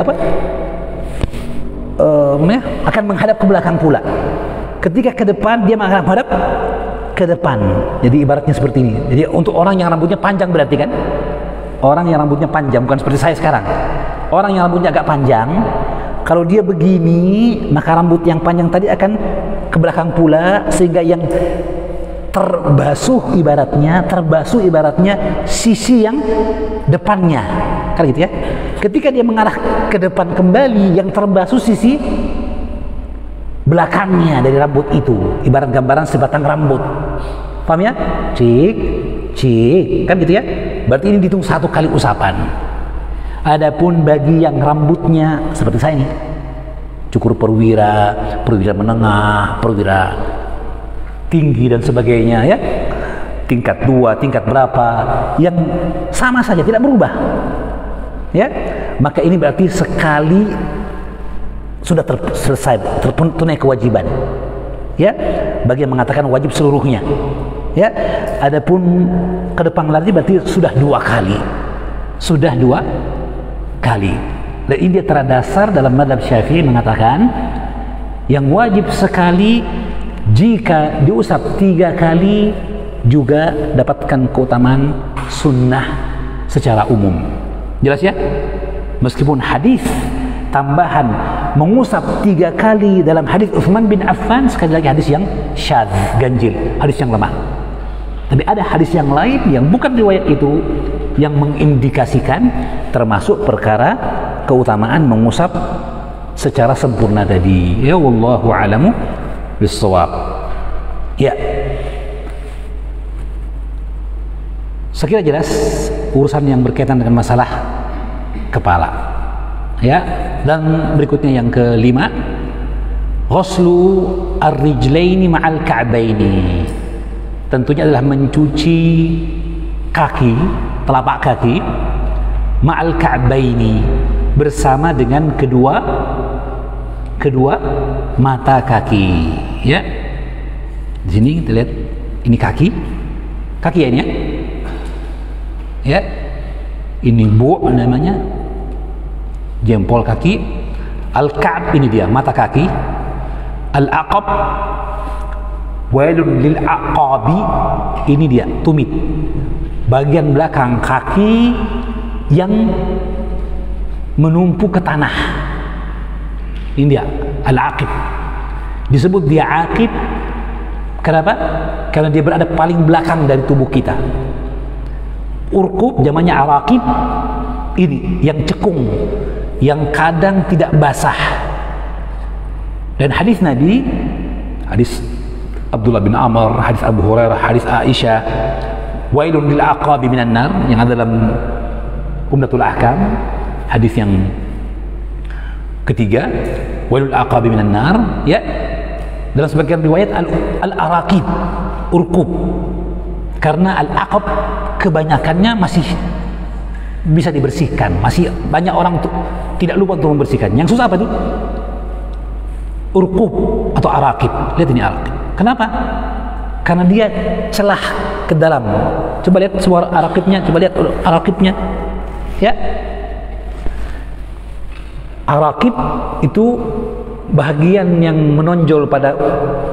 akan menghadap ke belakang pula. Ketika ke depan dia akan menghadap ke depan. Jadi ibaratnya seperti ini. Jadi untuk orang yang rambutnya panjang berarti kan, orang yang rambutnya panjang, bukan seperti saya sekarang. Orang yang rambutnya agak panjang, kalau dia begini maka rambut yang panjang tadi akan ke belakang pula, sehingga yang terbasuh ibaratnya sisi yang depannya, kan gitu ya. Ketika dia mengarah ke depan kembali, yang terbasuh sisi belakangnya dari rambut itu, ibarat gambaran sebatang rambut. Paham ya? Cik, kan gitu ya. Berarti ini dihitung satu kali usapan. Adapun bagi yang rambutnya seperti saya ini, cukur perwira menengah, perwira tinggi dan sebagainya ya, tingkat 2, tingkat berapa, yang sama saja tidak berubah ya, maka ini berarti sekali sudah selesai, tertunai kewajiban ya. Bagi yang mengatakan wajib seluruhnya ya. Adapun ke depan lagi berarti sudah 2 kali. Dan ini terdasar dalam mazhab Syafi'i mengatakan yang wajib sekali, jika diusap 3 kali juga dapatkan keutamaan sunnah secara umum. Jelas ya? Meskipun hadis tambahan mengusap 3 kali dalam hadis Utsman bin Affan, sekali lagi hadis yang syadz, ganjil, hadis yang lemah. Tapi ada hadis yang lain yang bukan riwayat itu yang mengindikasikan termasuk perkara keutamaan mengusap secara sempurna tadi. Ya wallahu a'lamu bissawab. Ya. Sekira jelas urusan yang berkaitan dengan masalah kepala. Ya, dan berikutnya yang kelima, ghuslu ar-rijlaini ma'al ka'baini. Tentunya adalah mencuci kaki, telapak kaki, ma'al ka'baini, bersama dengan kedua mata kaki. Ya. Di sini kita lihat, ini kaki kaki ya ini ya. Ya, ini namanya, jempol kaki. Al-ka'b ini dia mata kaki. Al-aqab, wailun lil aqabi, ini dia tumit, bagian belakang kaki yang menumpuk ke tanah. Ini dia al-aqib. Disebut dia aqib kenapa? Karena dia berada paling belakang dari tubuh kita. Urqub zamannya araqib, ini yang cekung, yang kadang tidak basah. Dan hadis Nabi, hadis Abdullah bin Amr, hadis Abu Hurairah, hadis Aisyah, wailun lil aqabi minan nar, yang ada dalam Umdatul Ahkam, hadis yang ketiga, wailul aqabi minan nar, ya. Dalam sebagian riwayat al-araqib, urqub. Karena al-aqab kebanyakannya masih bisa dibersihkan, masih banyak orang tidak lupa untuk membersihkan. Yang susah apa itu? Urqub atau araqib. Lihat ini araqib. Kenapa? Karena dia celah ke dalam. Coba lihat suara araqibnya, coba lihat araqibnya. Ya. Araqib itu bagian yang menonjol pada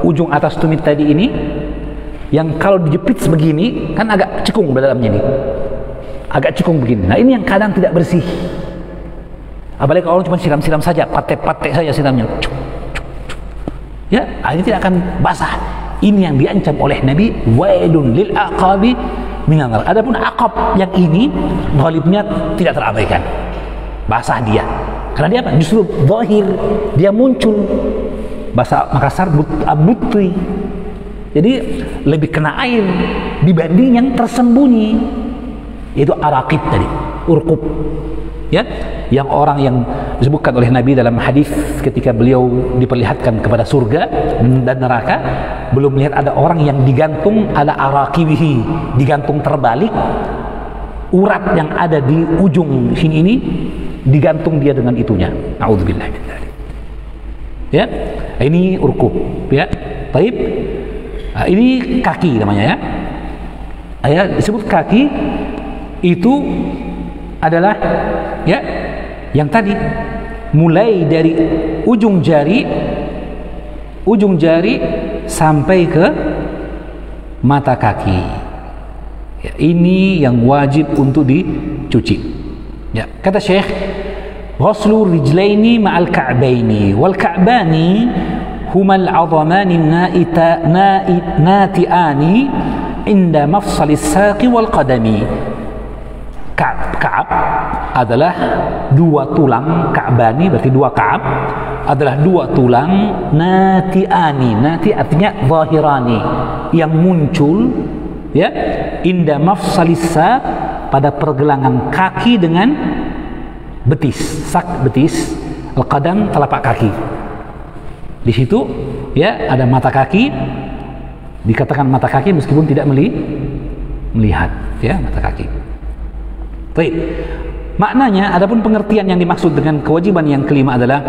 ujung atas tumit tadi ini, yang kalau dijepit sebegini kan agak cekung dalamnya nih, agak cekung begini. Nah ini yang kadang tidak bersih, apalagi kalau orang cuma siram-siram saja, patek-patek saja siramnya, ya ini tidak akan basah. Ini yang diancam oleh Nabi, wailun lil aqabi minan nar. Adapun aqab yang ini ghalibnya tidak terabaikan, basah dia. Karena dia apa? Justru zahir, dia muncul. Bahasa Makassar butui. Jadi lebih kena air dibanding yang tersembunyi. Itu araqib tadi, urqub. Ya, yang orang yang disebutkan oleh Nabi dalam hadis ketika beliau diperlihatkan kepada surga dan neraka, belum melihat ada orang yang digantung ala araqibihi, digantung terbalik, urat yang ada di ujung sini ini digantung dia dengan itunya. Na'udzubillah min dzalik. Ya, ini urqub, ya. Baik. Nah, ini kaki namanya ya. Ya, disebut kaki itu adalah ya yang tadi mulai dari ujung jari sampai ke mata kaki. Ya, ini yang wajib untuk dicuci. Ya, kata Syekh, ghuslu rijlaini ma'al ka'baini wal ka'bani huma al-'azamani nati'ani inda mafsalis saqi wal qadami. Ka'ab adalah dua tulang, ka'bani berarti dua ka'ab adalah dua tulang, nati'ani, nati artinya zahirani, yang muncul ya inda mafsalis saq, pada pergelangan kaki dengan betis, sak betis, al-qadam telapak kaki. Di situ ya ada mata kaki, dikatakan mata kaki meskipun tidak melihat ya mata kaki. Baik. Maknanya adapun pengertian yang dimaksud dengan kewajiban yang kelima adalah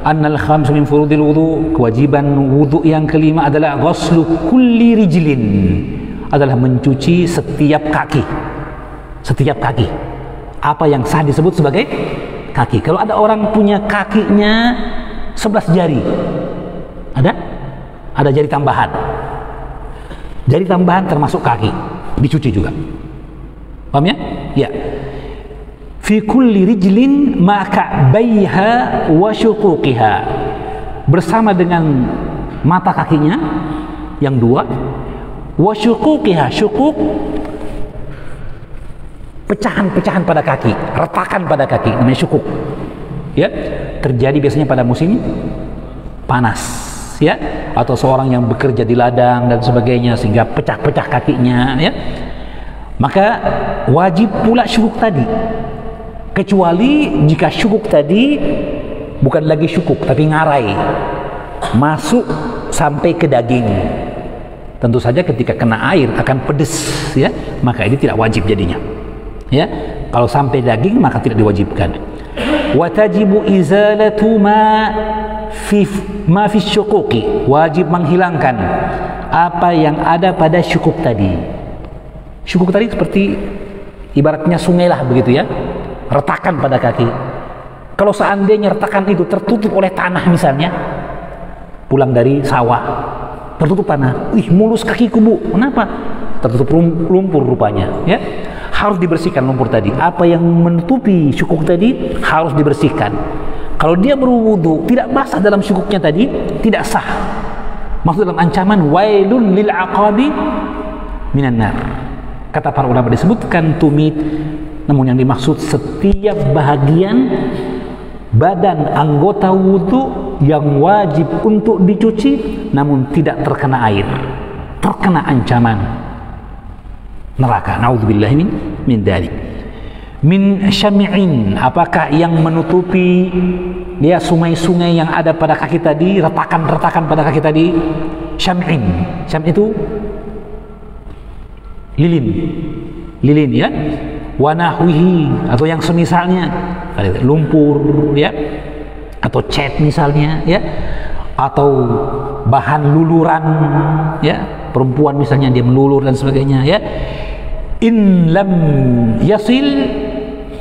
annal khamsu min furudil wudu, kewajiban wudu yang kelima adalah ghuslu kulli rijlin, adalah mencuci setiap kaki. Setiap kaki. Apa yang sah disebut sebagai kaki. Kalau ada orang punya kakinya 11 jari, ada jari tambahan. Jari tambahan termasuk kaki, dicuci juga. Paham ya? Ya. Fi kulli rijlin ma ka'baiha wa syuquqiha, bersama dengan mata kakinya yang dua, wa syuquqiha, syuquq pecahan-pecahan pada kaki, retakan pada kaki, namanya syukuk. Ya, terjadi biasanya pada musim panas, ya, atau seorang yang bekerja di ladang dan sebagainya sehingga pecah-pecah kakinya, ya. Maka wajib pula syukuk tadi. Kecuali jika syukuk tadi bukan lagi syukuk tapi ngarai, masuk sampai ke daging. Tentu saja ketika kena air akan pedes, ya, maka ini tidak wajib jadinya. Ya, kalau sampai daging maka tidak diwajibkan. Wa tajibu izalatu ma fi syuquqi, wajib menghilangkan apa yang ada pada syukuk tadi. Syukuk tadi seperti ibaratnya sungai lah begitu ya, retakan pada kaki. Kalau seandainya retakan itu tertutup oleh tanah misalnya, pulang dari sawah, tertutup tanah, mulus kakiku bu, kenapa? Tertutup lumpur rupanya, ya. Harus dibersihkan lumpur tadi. Apa yang menutupi syukuk tadi harus dibersihkan. Kalau dia berwudu tidak basah dalam syukuknya tadi, tidak sah. Maksud dalam ancaman wailun lil aqabi minan nar. Kata para ulama disebutkan tumit, namun yang dimaksud setiap bahagian badan anggota wudu yang wajib untuk dicuci namun tidak terkena air, terkena ancaman neraka. Naudzubillahi min dzalik. Min syam'in, apakah yang menutupi dia sungai-sungai yang ada pada kaki tadi, retakan-retakan pada kaki tadi? Syam'in. Syam' itu lilin ya. Wa nahwihi, atau yang semisalnya, lumpur ya, atau cat misalnya ya, atau bahan luluran ya, perempuan misalnya dia melulur dan sebagainya ya. In lam yasil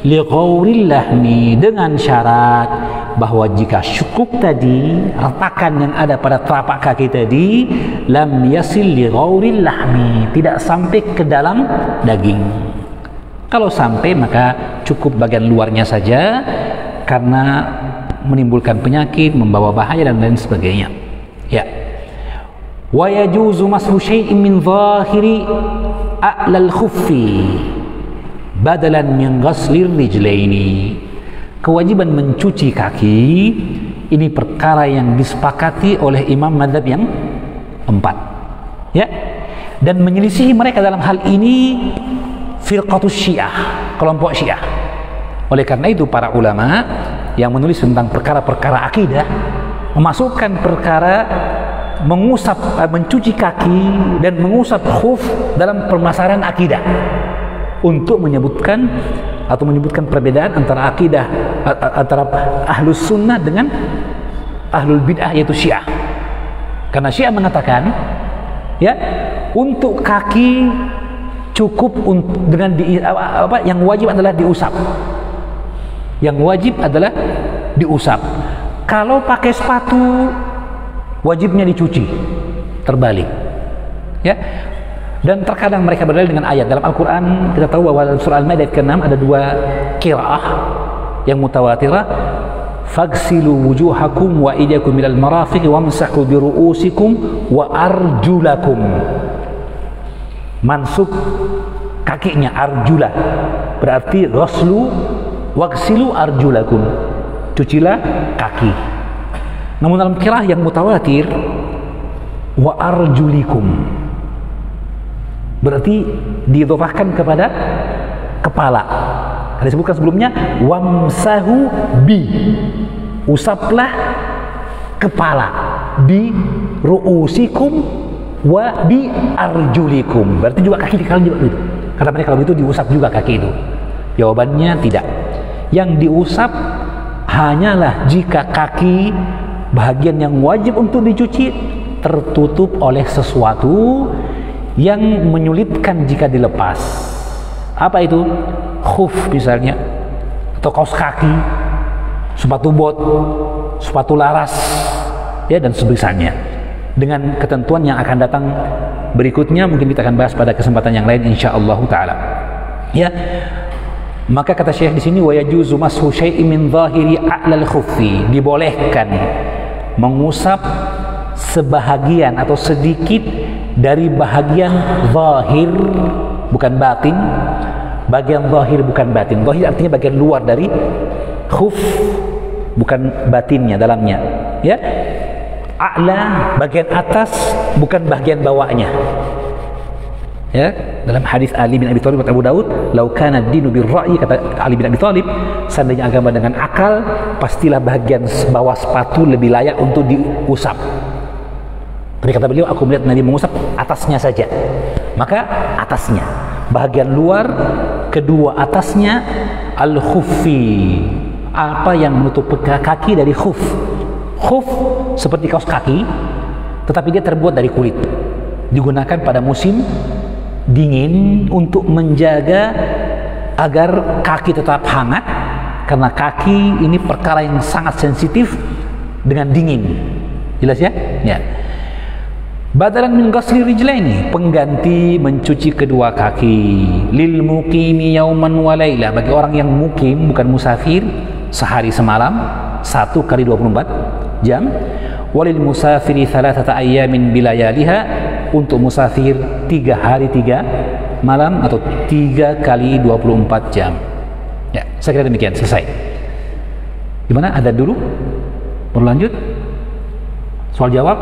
li ghauril lahmi, dengan syarat bahwa jika syukuk tadi, retakan yang ada pada telapak kaki tadi, lam yasil li ghauril lahmi, tidak sampai ke dalam daging. Kalau sampai maka cukup bagian luarnya saja, karena menimbulkan penyakit, membawa bahaya dan lain sebagainya. Ya. Wa yajuzu mashu syai'in min zahiri a'lal khuffi badalan min ghaslir rijlaini. Kewajiban mencuci kaki ini perkara yang disepakati oleh imam mazhab yang 4. Ya. Dan menyelisihi mereka dalam hal ini firqatus Syiah, kelompok Syiah. Oleh karena itu para ulama yang menulis tentang perkara-perkara akidah memasukkan perkara mengusap, mencuci kaki dan mengusap khuf dalam permasalahan akidah untuk menyebutkan perbedaan antara akidah antara ahlus sunnah dengan ahlul bid'ah yaitu Syiah. Karena Syiah mengatakan ya, untuk kaki cukup dengan yang wajib adalah diusap. Yang wajib adalah diusap. Kalau pakai sepatu wajibnya dicuci. Terbalik. Ya. Dan terkadang mereka berdalil dengan ayat dalam Al-Qur'an. Kita tahu bahwa dalam surah Al-Maidah ayat ke-6 ada 2 qiraah yang mutawatirah. Faghsilu wujuhakum wa aydiyakum minal marafiq wamsahu bi ru'usikum wa arjulakum. Mansub kakinya arjula, berarti ghaslu waghsilu arjulakum, cucilah kaki. Namun dalam qiraah yang mutawatir wa arjulikum, berarti diidhofahkan kepada kepala. Karena disebutkan sebelumnya wamsahu bi, usaplah kepala, bi ru'usikum wa bi arjulikum, berarti juga kaki dikali juga gitu. Kata mereka kalau gitu diusap juga kaki itu. Jawabannya tidak. Yang diusap hanyalah jika kaki bahagian yang wajib untuk dicuci tertutup oleh sesuatu yang menyulitkan jika dilepas. Apa itu? Khuf misalnya, atau kaos kaki, sepatu bot, sepatu laras ya, dan sebagainya. Dengan ketentuan yang akan datang berikutnya, mungkin kita akan bahas pada kesempatan yang lain insyaallah taala. Ya. Maka kata Syekh di sini wa yajuzu mashu syai'in min zahiri a'lal khuffi, dibolehkan mengusap sebahagian atau sedikit dari bahagian zahir bukan batin. Bagian zahir bukan batin. Zahir artinya bagian luar dari khuf, bukan batinnya, dalamnya. Ya. A'la bagian atas, bukan bagian bawahnya. Ya, dalam hadis Ali bin Abi Thalib dan Abu Daud, "Lau kana ad-dinu bir-ra'yi," kata Ali bin Abi Thalib, seandainya agama dengan akal, pastilah bagian bawah sepatu lebih layak untuk diusap. Tapi kata beliau, aku melihat Nabi mengusap atasnya saja. Maka atasnya, bahagian luar, kedua atasnya al-khuffi, apa yang menutup kaki dari khuf. Khuf seperti kaos kaki, tetapi dia terbuat dari kulit, digunakan pada musim dingin untuk menjaga agar kaki tetap hangat, karena kaki ini perkara yang sangat sensitif dengan dingin. Jelas ya? Ya. Badalan min ghasli rijlaini, pengganti mencuci kedua kaki. Lil muqimi yauman wa laila, bagi orang yang mukim bukan musafir, sehari semalam 1 kali 24 jam. Walil musafiri thalathata ayyamin bilayaliha, untuk musafir 3 hari 3 malam atau 3 kali 24 jam. Ya, saya kira demikian, selesai. Gimana? Ada dulu? Berlanjut? Soal jawab?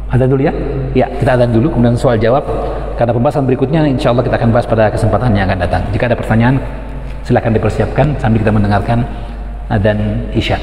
Ada dulu ya? Ya, kita ada dulu, kemudian soal jawab. Karena pembahasan berikutnya insya Allah kita akan bahas pada kesempatan yang akan datang. Jika ada pertanyaan, silakan dipersiapkan sambil kita mendengarkan adzan Isya.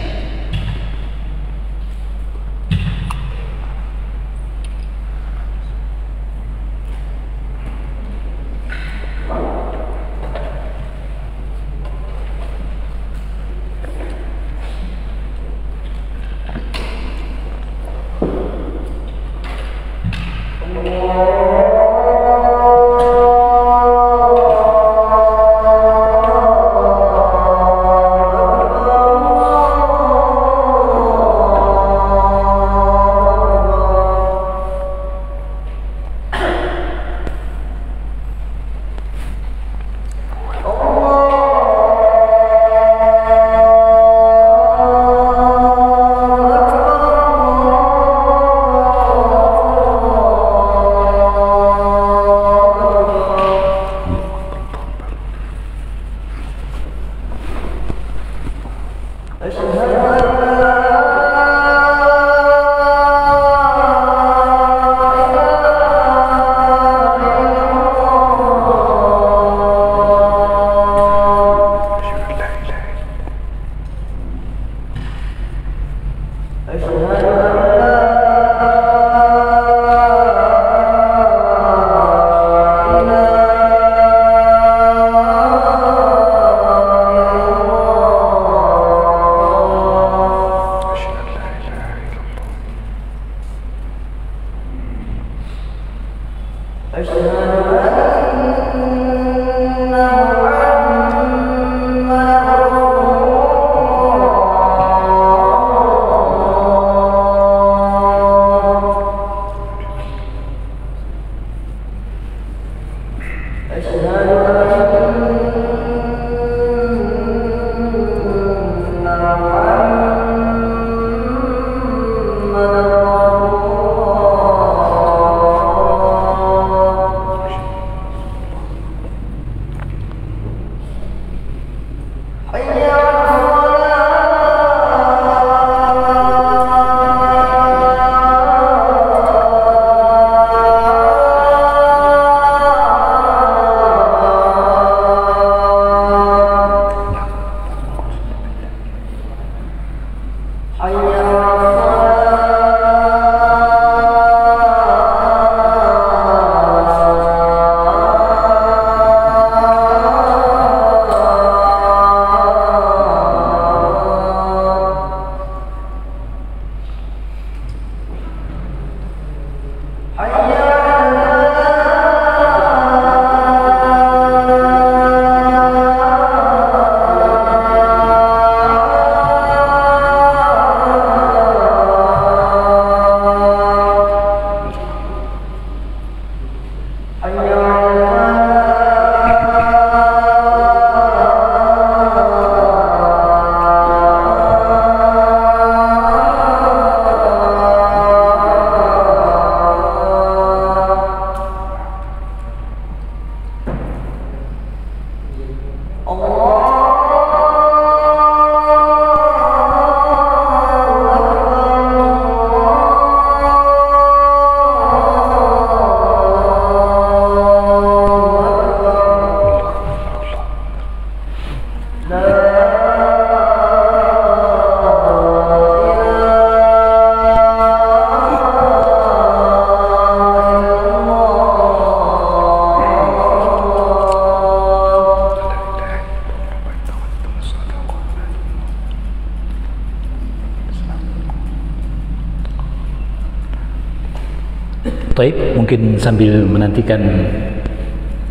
Baik, mungkin sambil menantikan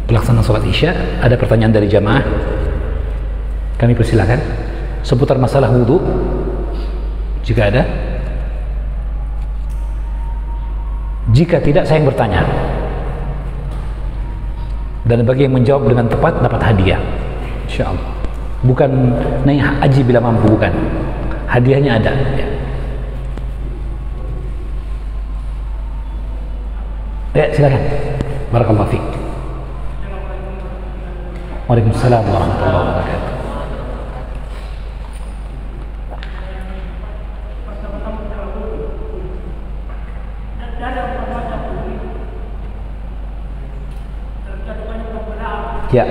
pelaksanaan sholat Isya, ada pertanyaan dari jamaah. Kami persilakan seputar masalah wudhu, jika ada. Jika tidak, saya yang bertanya. Dan bagi yang menjawab dengan tepat dapat hadiah, insyaallah. Bukan naik haji bila mampu, bukan. Hadiahnya ada. Ya, silakan. Barakallahu fiik. Waalaikumsalam warahmatullahi wabarakatuh. Ya.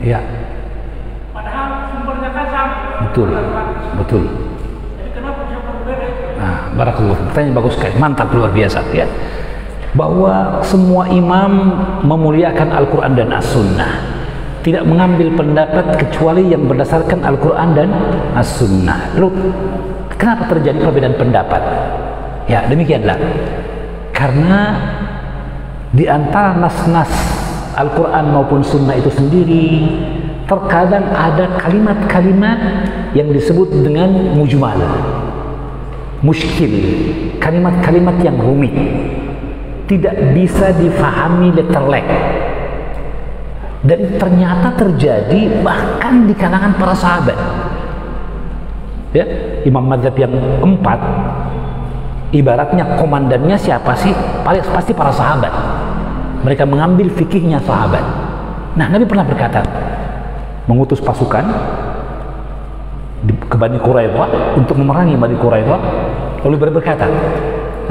Ya. Padahal sumbernya kan sama. Betul. Betul. Nah, barakallahu. Pertanyaan bagus sekali. Mantap, luar biasa ya. Bahwa semua imam memuliakan Al-Quran dan As-Sunnah, tidak mengambil pendapat kecuali yang berdasarkan Al-Quran dan As-Sunnah. Lalu kenapa terjadi perbedaan pendapat? Ya, demikianlah. Karena di antara nas-nas Al-Quran maupun Sunnah itu sendiri, terkadang ada kalimat-kalimat yang disebut dengan mujmal, muskil, kalimat-kalimat yang rumit, tidak bisa difahami letterlek, dan ternyata terjadi bahkan di kalangan para sahabat. Ya, imam mazhab yang 4 ibaratnya komandannya siapa sih? Pasti para sahabat. Mereka mengambil fikihnya sahabat. Nah, Nabi pernah berkata, mengutus pasukan ke Bani Quraidah untuk memerangi Bani Quraidah, lalu berkata,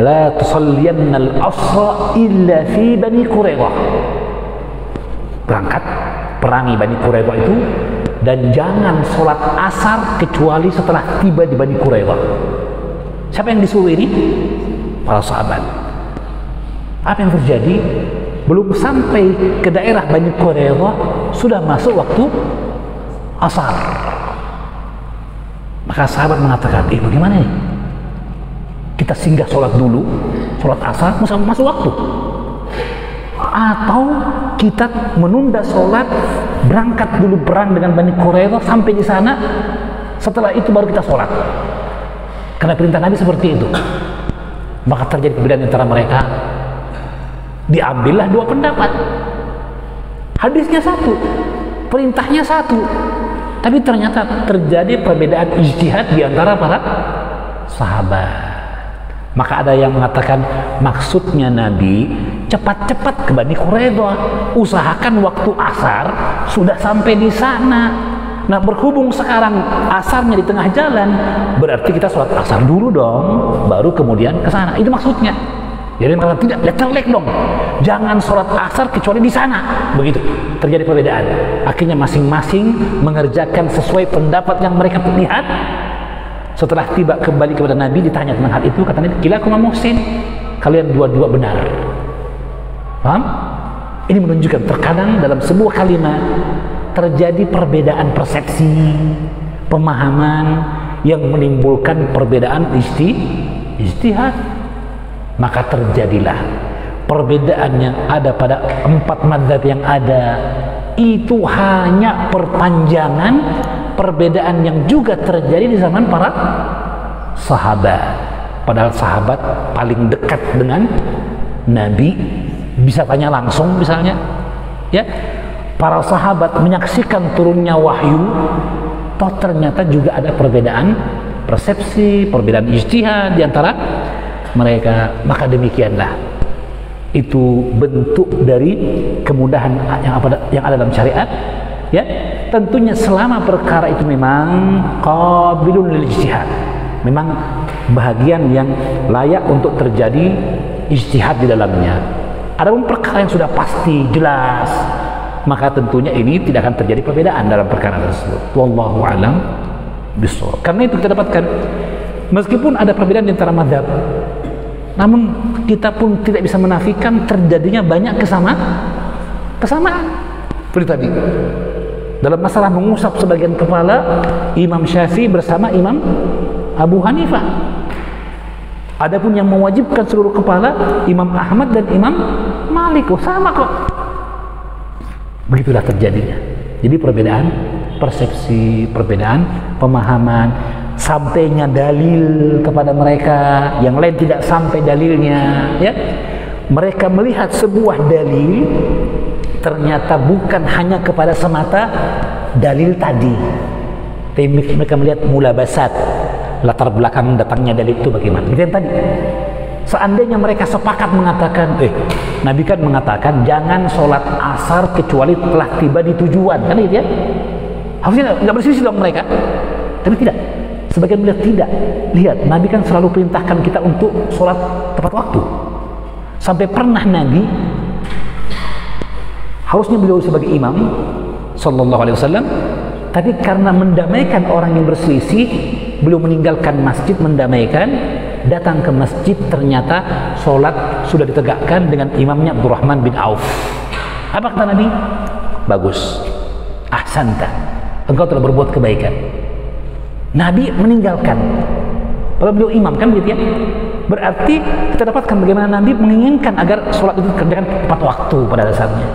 la tusalliyanna al-asra illa fi Bani Quraidah. Berangkat perangi Bani Quraidah itu, dan jangan sholat asar kecuali setelah tiba di Bani Quraidah. Siapa yang disuruh ini? Para sahabat. Apa yang terjadi? Belum sampai ke daerah Bani Quraidah sudah masuk waktu asar. Maka sahabat mengatakan, bagaimana ini? Kita singgah sholat dulu, sholat asar masuk waktu, atau kita menunda sholat, berangkat dulu perang dengan Bani Quraidah sampai di sana, setelah itu baru kita sholat. Karena perintah Nabi seperti itu. Maka terjadi perbedaan antara mereka. Diambillah dua pendapat. Hadisnya satu, perintahnya satu, tapi ternyata terjadi perbedaan ijtihad di antara para sahabat. Maka ada yang mengatakan maksudnya Nabi cepat-cepat ke Bani Quraidah, usahakan waktu asar sudah sampai di sana. Nah, berhubung sekarang asarnya di tengah jalan, berarti kita sholat asar dulu dong, baru kemudian ke sana. Itu maksudnya. Jadi mereka tidak letterlek dong, jangan sholat asar kecuali di sana. Begitu terjadi perbedaan. Akhirnya masing-masing mengerjakan sesuai pendapat yang mereka lihat. Setelah tiba kembali kepada Nabi, ditanya tentang hal itu, kata Nabi, kilakum muhsin, kalian dua-dua benar. Paham? Ini menunjukkan terkadang dalam sebuah kalimat terjadi perbedaan persepsi, pemahaman yang menimbulkan perbedaan ijtihad. Maka terjadilah perbedaan yang ada pada 4 mazhab yang ada itu hanya perpanjangan perbedaan yang juga terjadi di zaman para sahabat. Padahal sahabat paling dekat dengan Nabi, bisa tanya langsung misalnya, ya. Para sahabat menyaksikan turunnya wahyu, toh ternyata juga ada perbedaan persepsi, perbedaan ijtihad di antara mereka. Maka demikianlah, itu bentuk dari kemudahan yang ada dalam syariat, ya. Tentunya selama perkara itu memang qabilun lil ijtihad, memang bahagian yang layak untuk terjadi ijtihad di dalamnya. Adapun perkara yang sudah pasti jelas, maka tentunya ini tidak akan terjadi perbedaan dalam perkara tersebut. Wallahu a'lam bishawab. Karena itu kita dapatkan, meskipun ada perbedaan di antara mazhab, namun kita pun tidak bisa menafikan terjadinya banyak kesamaan. Seperti tadi dalam masalah mengusap sebagian kepala, Imam Syafi'i bersama Imam Abu Hanifah. Adapun yang mewajibkan seluruh kepala Imam Ahmad dan Imam Malik. Oh, sama kok. Begitulah terjadinya. Jadi perbedaan persepsi, perbedaan pemahaman, sampainya dalil kepada mereka, yang lain tidak sampai dalilnya, ya. Mereka melihat sebuah dalil ternyata bukan hanya kepada semata dalil tadi, tapi mereka melihat mulabasat, latar belakang datangnya dalil itu bagaimana. Itu yang tadi. Seandainya mereka sepakat mengatakan, Nabi kan mengatakan jangan sholat asar kecuali telah tiba di tujuan, kan gitu ya? Harusnya nggak berselisih dong mereka, tapi tidak. Sebagian melihat tidak. Lihat, Nabi kan selalu perintahkan kita untuk sholat tepat waktu. Sampai pernah Nabi, harusnya beliau sebagai imam sallallahu alaihi wasallam, tapi karena mendamaikan orang yang berselisih, beliau meninggalkan masjid mendamaikan, datang ke masjid, ternyata sholat sudah ditegakkan dengan imamnya Abdurrahman bin Auf. Apa kata Nabi? Bagus, ahsanta, engkau telah berbuat kebaikan. Nabi meninggalkan, padahal beliau imam, kan gitu ya. Berarti kita dapatkan bagaimana Nabi menginginkan agar sholat itu dikerjakan tepat waktu pada dasarnya.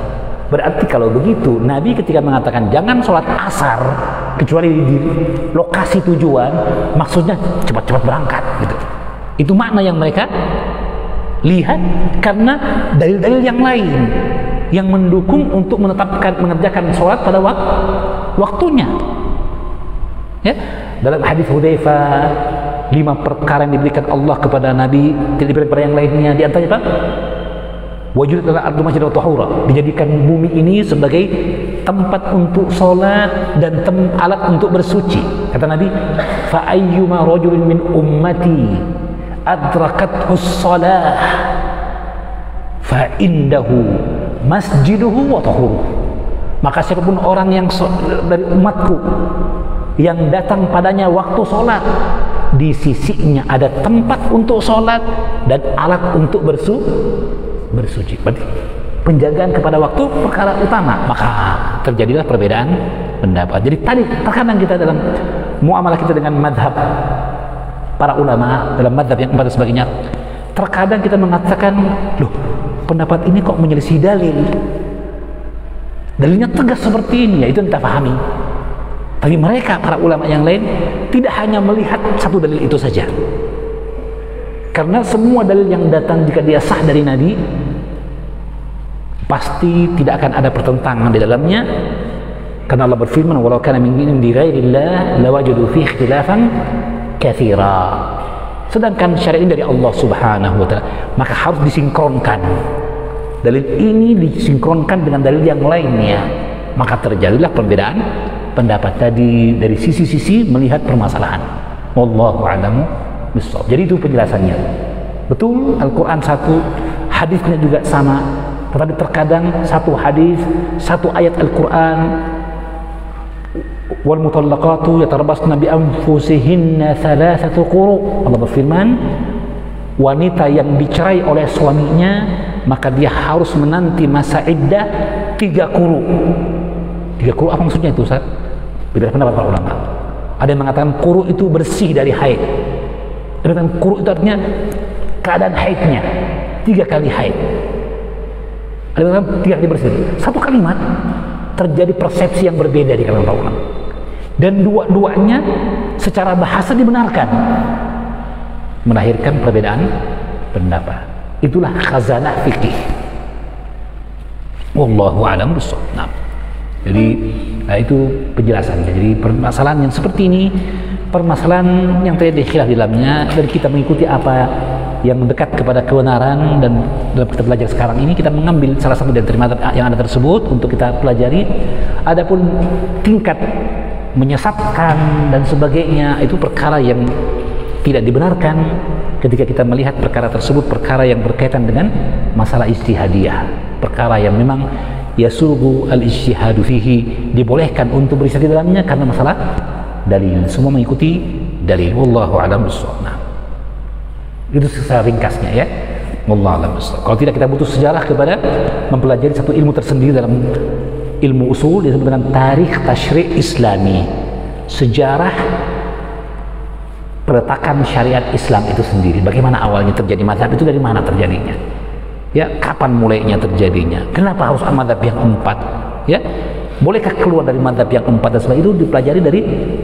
Berarti kalau begitu, Nabi ketika mengatakan jangan sholat asar kecuali di lokasi tujuan, maksudnya cepat-cepat berangkat gitu. Itu makna yang mereka lihat, karena dalil-dalil yang lain yang mendukung untuk mengerjakan sholat pada waktunya. Ya, dalam hadis Hudzaifah, 5 perkara yang diberikan Allah kepada Nabi tidak diberikan kepada yang lainnya. Di antaranya apa? Wajud adalah ardu masjid wa tahura, dijadikan bumi ini sebagai tempat untuk sholat dan alat untuk bersuci. Kata Nabi, fa ayyuma rajulin min ummati adrakathu shalah fa indahu masjiduhu wa tahuruh. Maka siapapun orang yang dari umatku yang datang padanya waktu sholat, di sisinya ada tempat untuk sholat dan alat untuk bersuci. Berarti penjagaan kepada waktu perkara utama. Maka terjadilah perbedaan pendapat. Jadi tadi terkadang kita dalam muamalah kita dengan madhab para ulama, dalam madhab yang 4 dan sebagainya, terkadang kita mengatakan, loh, pendapat ini kok menyelisih dalil, dalilnya tegas seperti ini. Ya, itu yang kita pahami. Tapi mereka, para ulama yang lain, tidak hanya melihat satu dalil itu saja, karena semua dalil yang datang jika dia sah dari Nabi, pasti tidak akan ada pertentangan di dalamnya. Karena Allah berfirman, walau kana min indi ghairillah lawajadu fihi ikhtilafan katsira. Sedangkan syariat ini dari Allah Subhanahu wa taala, maka harus disinkronkan. Dalil ini disinkronkan dengan dalil yang lainnya, maka terjadilah perbedaan pendapat tadi dari sisi-sisi melihat permasalahan. Wallahu a'lamu bishawab. Jadi itu penjelasannya. Betul, Al-Quran satu, hadisnya juga sama. Tetapi terkadang satu hadis, satu ayat Al-Quran, wal mutallaqatu yatarabbasna bi anfusihinna thalathatu quru. Allah berfirman, wanita yang dicerai oleh suaminya, maka dia harus menanti masa iddah 3 quru. 3 quru apa maksudnya itu, Ustaz? Beda pendapat para ulama. Ada yang mengatakan quru itu bersih dari haid. Ada yang mengatakan quru itu artinya keadaan haidnya 3 kali haid. Ada yang mengatakan 3 kali bersih. Satu kalimat terjadi persepsi yang berbeda di kalangan para ulama. Dan dua-duanya secara bahasa dibenarkan, melahirkan perbedaan pendapat. Itulah khazanah fikih. Wallahu a'lam bishawab. Jadi itu penjelasannya. Jadi permasalahan yang seperti ini, permasalahan yang terjadi khilaf di dalamnya, dan kita mengikuti apa yang dekat kepada kebenaran. Dan dalam kita belajar sekarang ini, kita mengambil salah satu dari materi yang ada tersebut untuk kita pelajari. Adapun tingkat menyesatkan dan sebagainya, itu perkara yang tidak dibenarkan ketika kita melihat perkara tersebut, perkara yang berkaitan dengan masalah ijtihadiyah, perkara yang memang yasugu al-ijtihadu fihi, dibolehkan untuk beristighad di dalamnya karena masalah dalil. Semua mengikuti dalil. Wallahu a'lam bishawab. Itu secara ringkasnya ya. Wallahu a'lam bishawab. Kalau tidak, kita butuh sejarah kepada mempelajari satu ilmu tersendiri dalam ilmu usul, disebut dengan tarikh tasyri' islami, sejarah peletakan syariat Islam itu sendiri. Bagaimana awalnya terjadi mazhab itu, dari mana terjadinya? Ya, kapan mulainya terjadinya? Kenapa harus mazhab yang 4? Ya, bolehkah keluar dari mazhab yang 4? Dan sebagainya itu dipelajari dari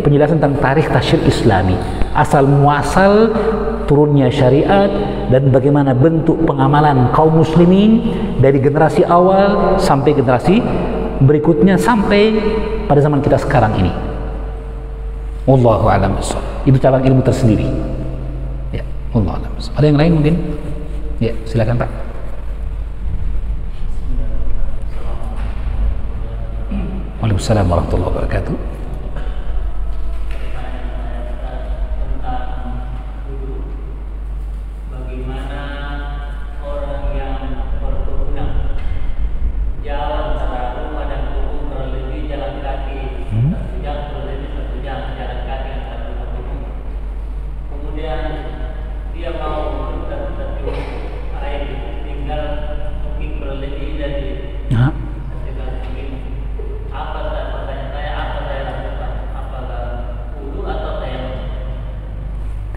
penjelasan tentang tarikh tasyri' Islami, asal muasal turunnya syariat dan bagaimana bentuk pengamalan kaum muslimin dari generasi awal sampai generasi berikutnya sampai pada zaman kita sekarang ini. Wallahu a'lam bishawab. Itu cabang ilmu tersendiri. Ya, wallahu a'lam bishawab. Ada yang lain mungkin? Ya, silakan Pak. Waalaikumsalam warahmatullahi wabarakatuh.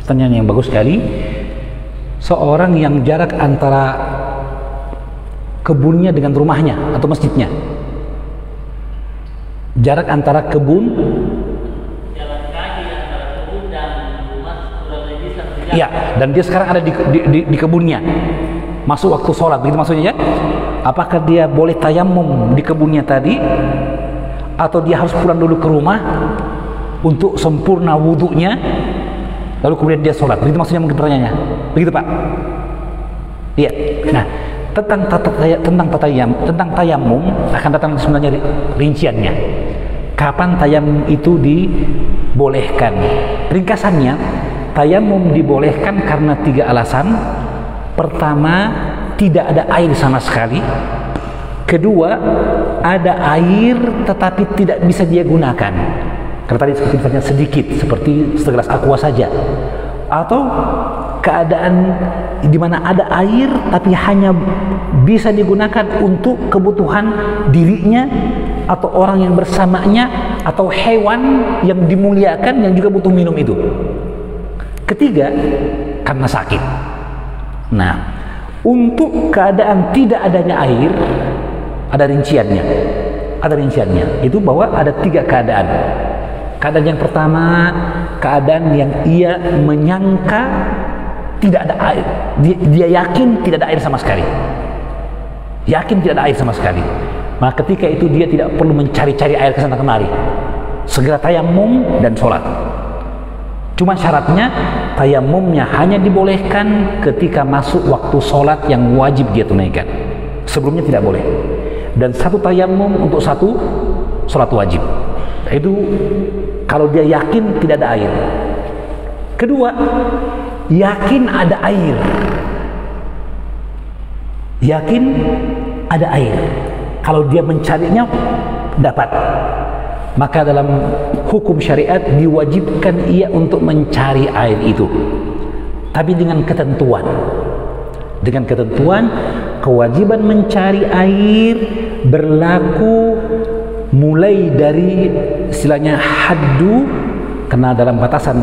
Pertanyaan yang bagus sekali. Seorang yang jarak antara kebunnya dengan rumahnya atau masjidnya, jarak antara kebun, jalan kaki antara kebun dan rumah kurang lebih 1 jam. Ya, dan dia sekarang ada di kebunnya, masuk waktu sholat, begitu maksudnya ya? Apakah dia boleh tayamum di kebunnya tadi, atau dia harus pulang dulu ke rumah untuk sempurna wudhunya, lalu kemudian dia sholat? Begitu maksudnya mungkin pertanyaannya, begitu Pak? Iya. Nah, tentang tayamum akan datang sebenarnya rinciannya. Kapan tayamum itu dibolehkan? Ringkasannya, tayamum dibolehkan karena 3 alasan. Pertama, tidak ada air sama sekali. Kedua, ada air tetapi tidak bisa dia gunakan. Karena tadi seperti misalnya sedikit, seperti segelas aqua saja. Atau keadaan di mana ada air tapi hanya bisa digunakan untuk kebutuhan dirinya atau orang yang bersamanya atau hewan yang dimuliakan yang juga butuh minum itu. Ketiga, karena sakit. Nah, untuk keadaan tidak adanya air, ada rinciannya. Ada rinciannya. Itu bahwa ada 3 keadaan. Keadaan yang pertama, keadaan yang ia menyangka tidak ada air. Dia yakin tidak ada air sama sekali. Yakin tidak ada air sama sekali. Maka ketika itu dia tidak perlu mencari-cari air ke sana kemari. Segera tayamum dan sholat. Cuma syaratnya, tayamumnya hanya dibolehkan ketika masuk waktu sholat yang wajib dia tunaikan. Sebelumnya tidak boleh. Dan 1 tayamum untuk 1 sholat wajib. Itu kalau dia yakin tidak ada air. Kedua, yakin ada air. Yakin ada air. Kalau dia mencarinya, dapat. Maka dalam hukum syariat diwajibkan ia untuk mencari air itu. Tapi dengan ketentuan. Dengan ketentuan, kewajiban mencari air berlaku mulai dari istilahnya haddu, karena dalam batasan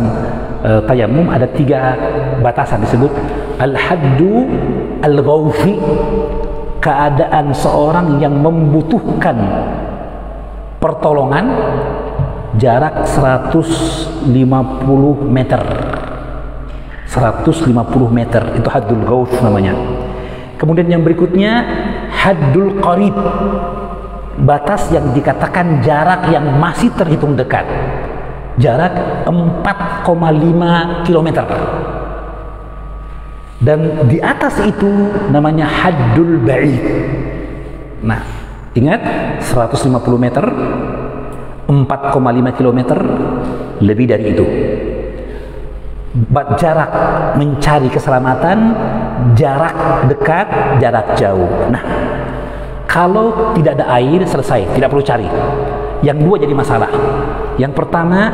tayamum ada 3 batasan disebut al-haddu al-ghawfi, keadaan seorang yang membutuhkan pertolongan jarak 150 meter. 150 meter itu haddul ghawf namanya. Kemudian yang berikutnya haddul qarib, batas yang dikatakan jarak yang masih terhitung dekat, jarak 4,5 km. Dan di atas itu namanya haddul ba'id. Nah, ingat 150 meter, 4,5 km, lebih dari itu. Jarak mencari keselamatan, jarak dekat, jarak jauh. Nah, kalau tidak ada air, selesai, tidak perlu cari. Yang 2 jadi masalah. Yang pertama,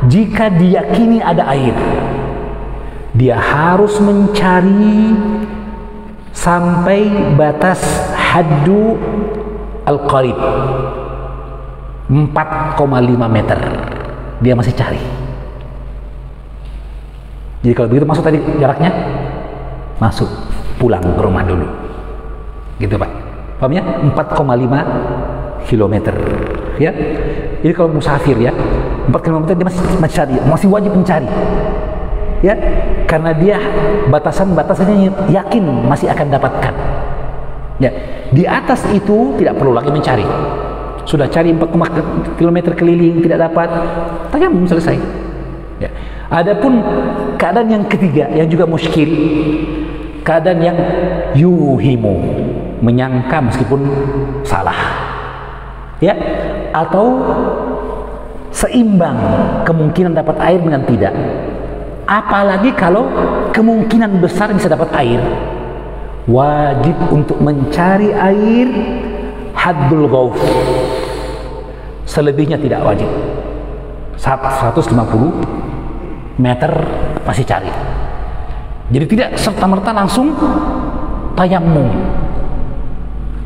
jika diyakini ada air, dia harus mencari sampai batas haddu al-qarib, 4,5 meter. Dia masih cari. Jadi kalau begitu masuk tadi jaraknya, masuk, pulang ke rumah dulu. Gitu Pak. Paham ya? 4,5 kilometer. Ya. Jadi kalau musafir ya, 4 kilometer dia masih mencari, masih wajib mencari. Ya, karena dia batasannya yakin masih akan dapatkan. Ya, di atas itu tidak perlu lagi mencari. Sudah cari 4 kilometer keliling tidak dapat, tayamum selesai. Ya. Adapun keadaan yang ketiga yang juga muskil, keadaan yang yuhimu, menyangka meskipun salah. Ya, atau seimbang kemungkinan dapat air dengan tidak. Apalagi kalau kemungkinan besar bisa dapat air, wajib untuk mencari air haddul ghauf. Selebihnya tidak wajib. 150 meter masih cari. Jadi tidak serta-merta langsung tayamum.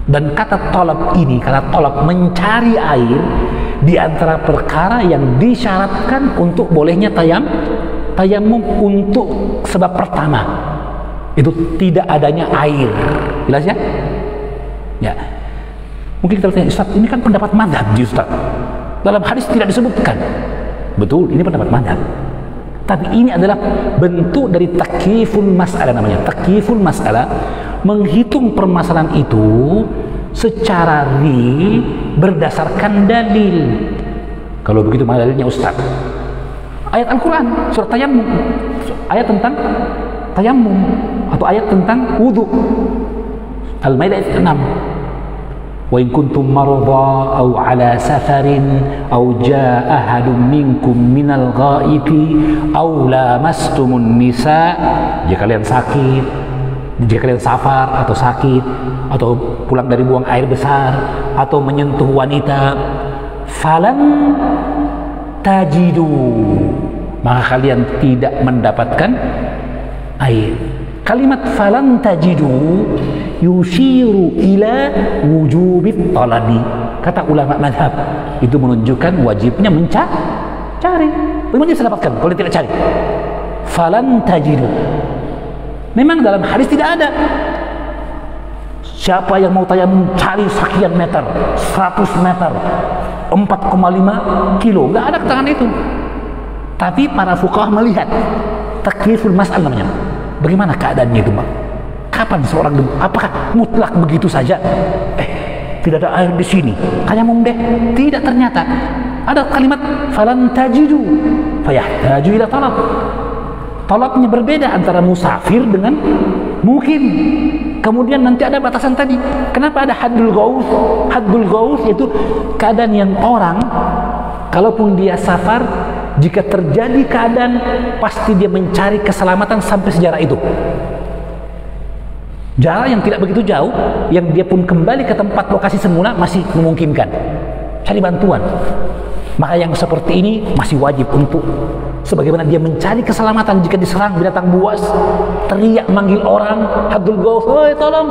Dan kata tolab ini, kata tolab mencari air, di antara perkara yang disyaratkan untuk bolehnya tayamum untuk sebab pertama itu tidak adanya air. Jelas ya? Ya. Mungkin kita tanya, Ustaz, ini kan pendapat mazhab, Ustaz. Dalam hadis tidak disebutkan. Betul, ini pendapat mazhab. Tapi ini adalah bentuk dari takyiful mas'alah namanya. Takyiful mas'alah, menghitung permasalahan itu secara real berdasarkan dalil. Kalau begitu mana dalilnya Ustaz? Ayat Al-Quran, surat tayamum, ayat tentang tayamum atau ayat tentang wudu. Al-Maidah ayat 6. Wa in kuntum marada aw ala safarin aw jaa ahadun minkum minal ghaibi aw lamastumun nisa, jika kalian sakit, jika kalian safar atau sakit atau pulang dari buang air besar atau menyentuh wanita, falan tajidu, maka kalian tidak mendapatkan air. Kalimat falan tajidu yushiru ila wujubit talabi. Kata ulama madhab, itu menunjukkan wajibnya mencari. Bagaimana bisa dapatkan kalau tidak cari? Falan tajidu. Memang dalam hadis tidak ada siapa yang mau tayamum cari sekian meter, 100 meter, 4,5 kilo, nggak ada keterangan itu. Tapi para fuqaha melihat takyiful mas'al namanya. Bagaimana keadaannya itu, Pak? Kapan seorang, apakah mutlak begitu saja? Tidak ada air di sini, tayamum deh. Tidak, ternyata ada kalimat falan tajidu fayahtaju ila talab. Talabnya berbeda antara musafir dengan mukim. Kemudian nanti ada batasan tadi. Kenapa ada haddul ghaus? Haddul ghaus itu keadaan yang orang, kalaupun dia safar, jika terjadi keadaan, pasti dia mencari keselamatan sampai sejarah itu. Jarak yang tidak begitu jauh, yang dia pun kembali ke tempat lokasi semula masih memungkinkan. Cari bantuan. Maka yang seperti ini masih wajib untuk, sebagaimana dia mencari keselamatan jika diserang binatang buas, teriak manggil orang, haddul ghaus, "Oi, tolong."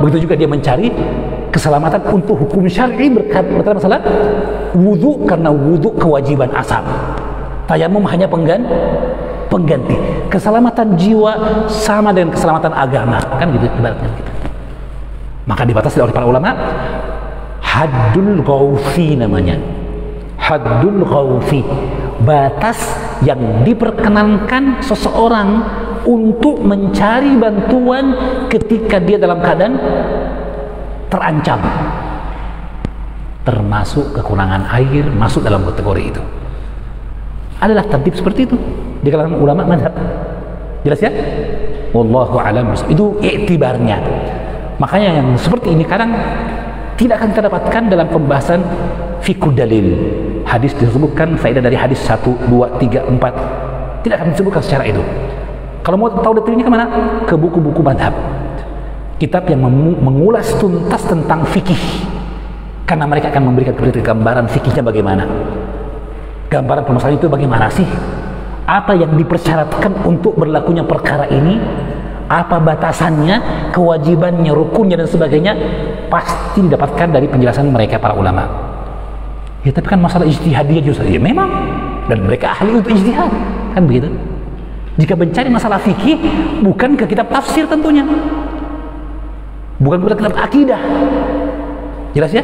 Begitu juga dia mencari keselamatan untuk hukum syar'i berkaitan masalah wudu, karena wudu kewajiban asal. Tayamum hanya pengganti. Keselamatan jiwa sama dengan keselamatan agama, kan gitu ibaratnya gitu. Maka dibatasi oleh para ulama haddul ghaufi namanya. Haddul ghaufi, batas yang diperkenankan seseorang untuk mencari bantuan ketika dia dalam keadaan terancam, termasuk kekurangan air, masuk dalam kategori itu. Adalah tertib seperti itu di kalangan ulama mazhab. Jelas ya? Wallahu a'lam. Itu iktibarnya. Makanya yang seperti ini kadang tidak akan kita dapatkan dalam pembahasan fiqh dalil. Hadis disebutkan, faedah dari hadis 1, 2, 3, 4 tidak akan disebutkan secara itu. Kalau mau tahu detailnya kemana? Ke buku-buku mazhab, kitab yang mengulas tuntas tentang fikih, karena mereka akan memberikan gambaran fikihnya bagaimana, gambaran permasalahan itu bagaimana sih, apa yang dipersyaratkan untuk berlakunya perkara ini, apa batasannya, kewajibannya, rukunnya dan sebagainya, pasti didapatkan dari penjelasan mereka para ulama. Ya tapi kan masalah ijtihadiyah juga, ya memang, dan mereka ahli untuk ijtihad, kan begitu. Jika mencari masalah fikih, bukan ke kitab tafsir tentunya, bukan ke kitab akidah. Jelas ya?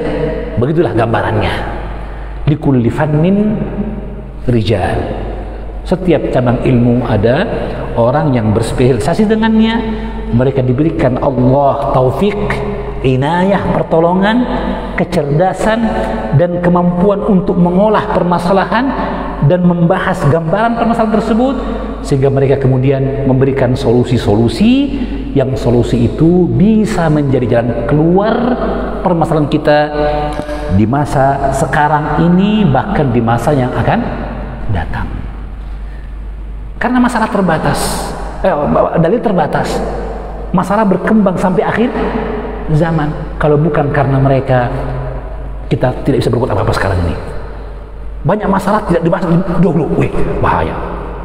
Begitulah gambarannya. Likulli fannin rijal. Setiap cabang ilmu ada orang yang berspesialisasi dengannya. Mereka diberikan Allah taufik, inayah, pertolongan, kecerdasan, dan kemampuan untuk mengolah permasalahan dan membahas gambaran permasalahan tersebut, sehingga mereka kemudian memberikan solusi-solusi yang solusi itu bisa menjadi jalan keluar permasalahan kita di masa sekarang ini, bahkan di masa yang akan datang. Karena masalah terbatas, dalil terbatas, masalah berkembang sampai akhir zaman. Kalau bukan karena mereka, kita tidak bisa berbuat apa-apa sekarang ini. Banyak masalah tidak dibahas dulu, bahaya.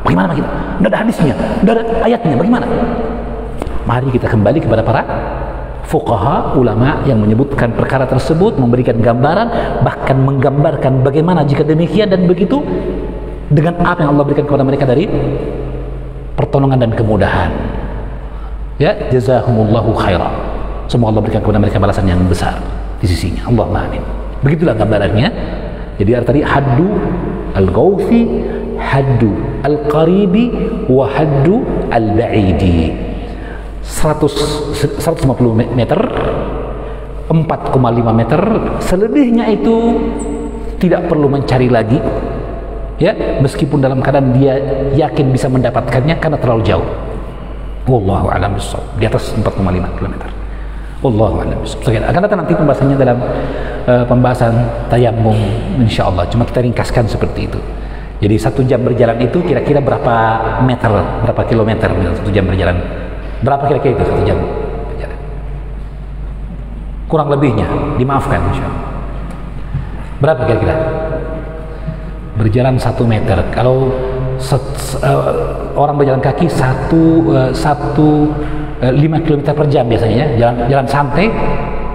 Bagaimana kita? Tidak ada hadisnya, tidak ada ayatnya, bagaimana? Mari kita kembali kepada para fuqaha, ulama yang menyebutkan perkara tersebut, memberikan gambaran, bahkan menggambarkan bagaimana jika demikian dan begitu, dengan apa yang Allah berikan kepada mereka dari pertolongan dan kemudahan. Ya, jazakumullahu khairan. Semoga Allah berikan kepada mereka balasan yang besar di sisinya. Allahumma amin. Begitulah gambarannya. Jadi tadi haddu al-ghawfi, haddu al-qaribi, wa haddu al-ba'idi. 150 meter, 4,5 meter, selebihnya itu tidak perlu mencari lagi, ya, meskipun dalam keadaan dia yakin bisa mendapatkannya karena terlalu jauh. Wallahu a'lam bishawab. Di atas 4,5 km. Wallahu a'lam bishawab. Akan datang nanti pembahasannya dalam pembahasan tayammum insyaallah. Cuma kita ringkaskan seperti itu. Jadi 1 jam berjalan itu kira-kira berapa meter, berapa kilometer 1 jam berjalan? Berapa kira-kira itu 1 jam berjalan? Kurang lebihnya, dimaafkan insyaallah. Berapa kira-kira? Berjalan 1 meter. Kalau orang berjalan kaki 5 km per jam biasanya, ya, jalan santai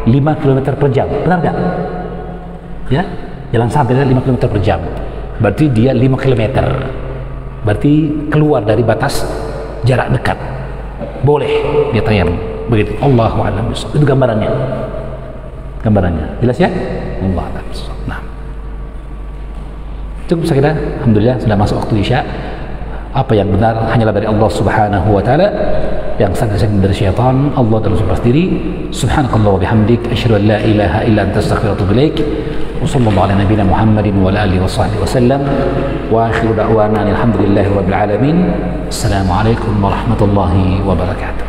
5 km per jam, benar nggak? Ya, jalan santai 5 km per jam, berarti dia 5 km, berarti keluar dari batas jarak dekat, boleh dia tayammum begitu. Allahu a'lam bishawab. Itu gambarannya, jelas ya? Allahu a'lam bishawab. Nah, cukup saya kira. Alhamdulillah sudah masuk waktu isya. Apa yang benar hanyalah dari Allah Subhanahu wa taala, yang salah dari syaitan. Allah dan Rasul sendiri. Subhanakallah wa bihamdik, asyhadu an la ilaha illa anta, astaghfiruka wa atubu ilaik. Wa sallallahu ala nabiyyina Muhammadin wa ala alihi wa sahbihi wasallam. Wa akhiru da'wana alhamdulillahi rabbil alamin. Assalamualaikum warahmatullahi wabarakatuh.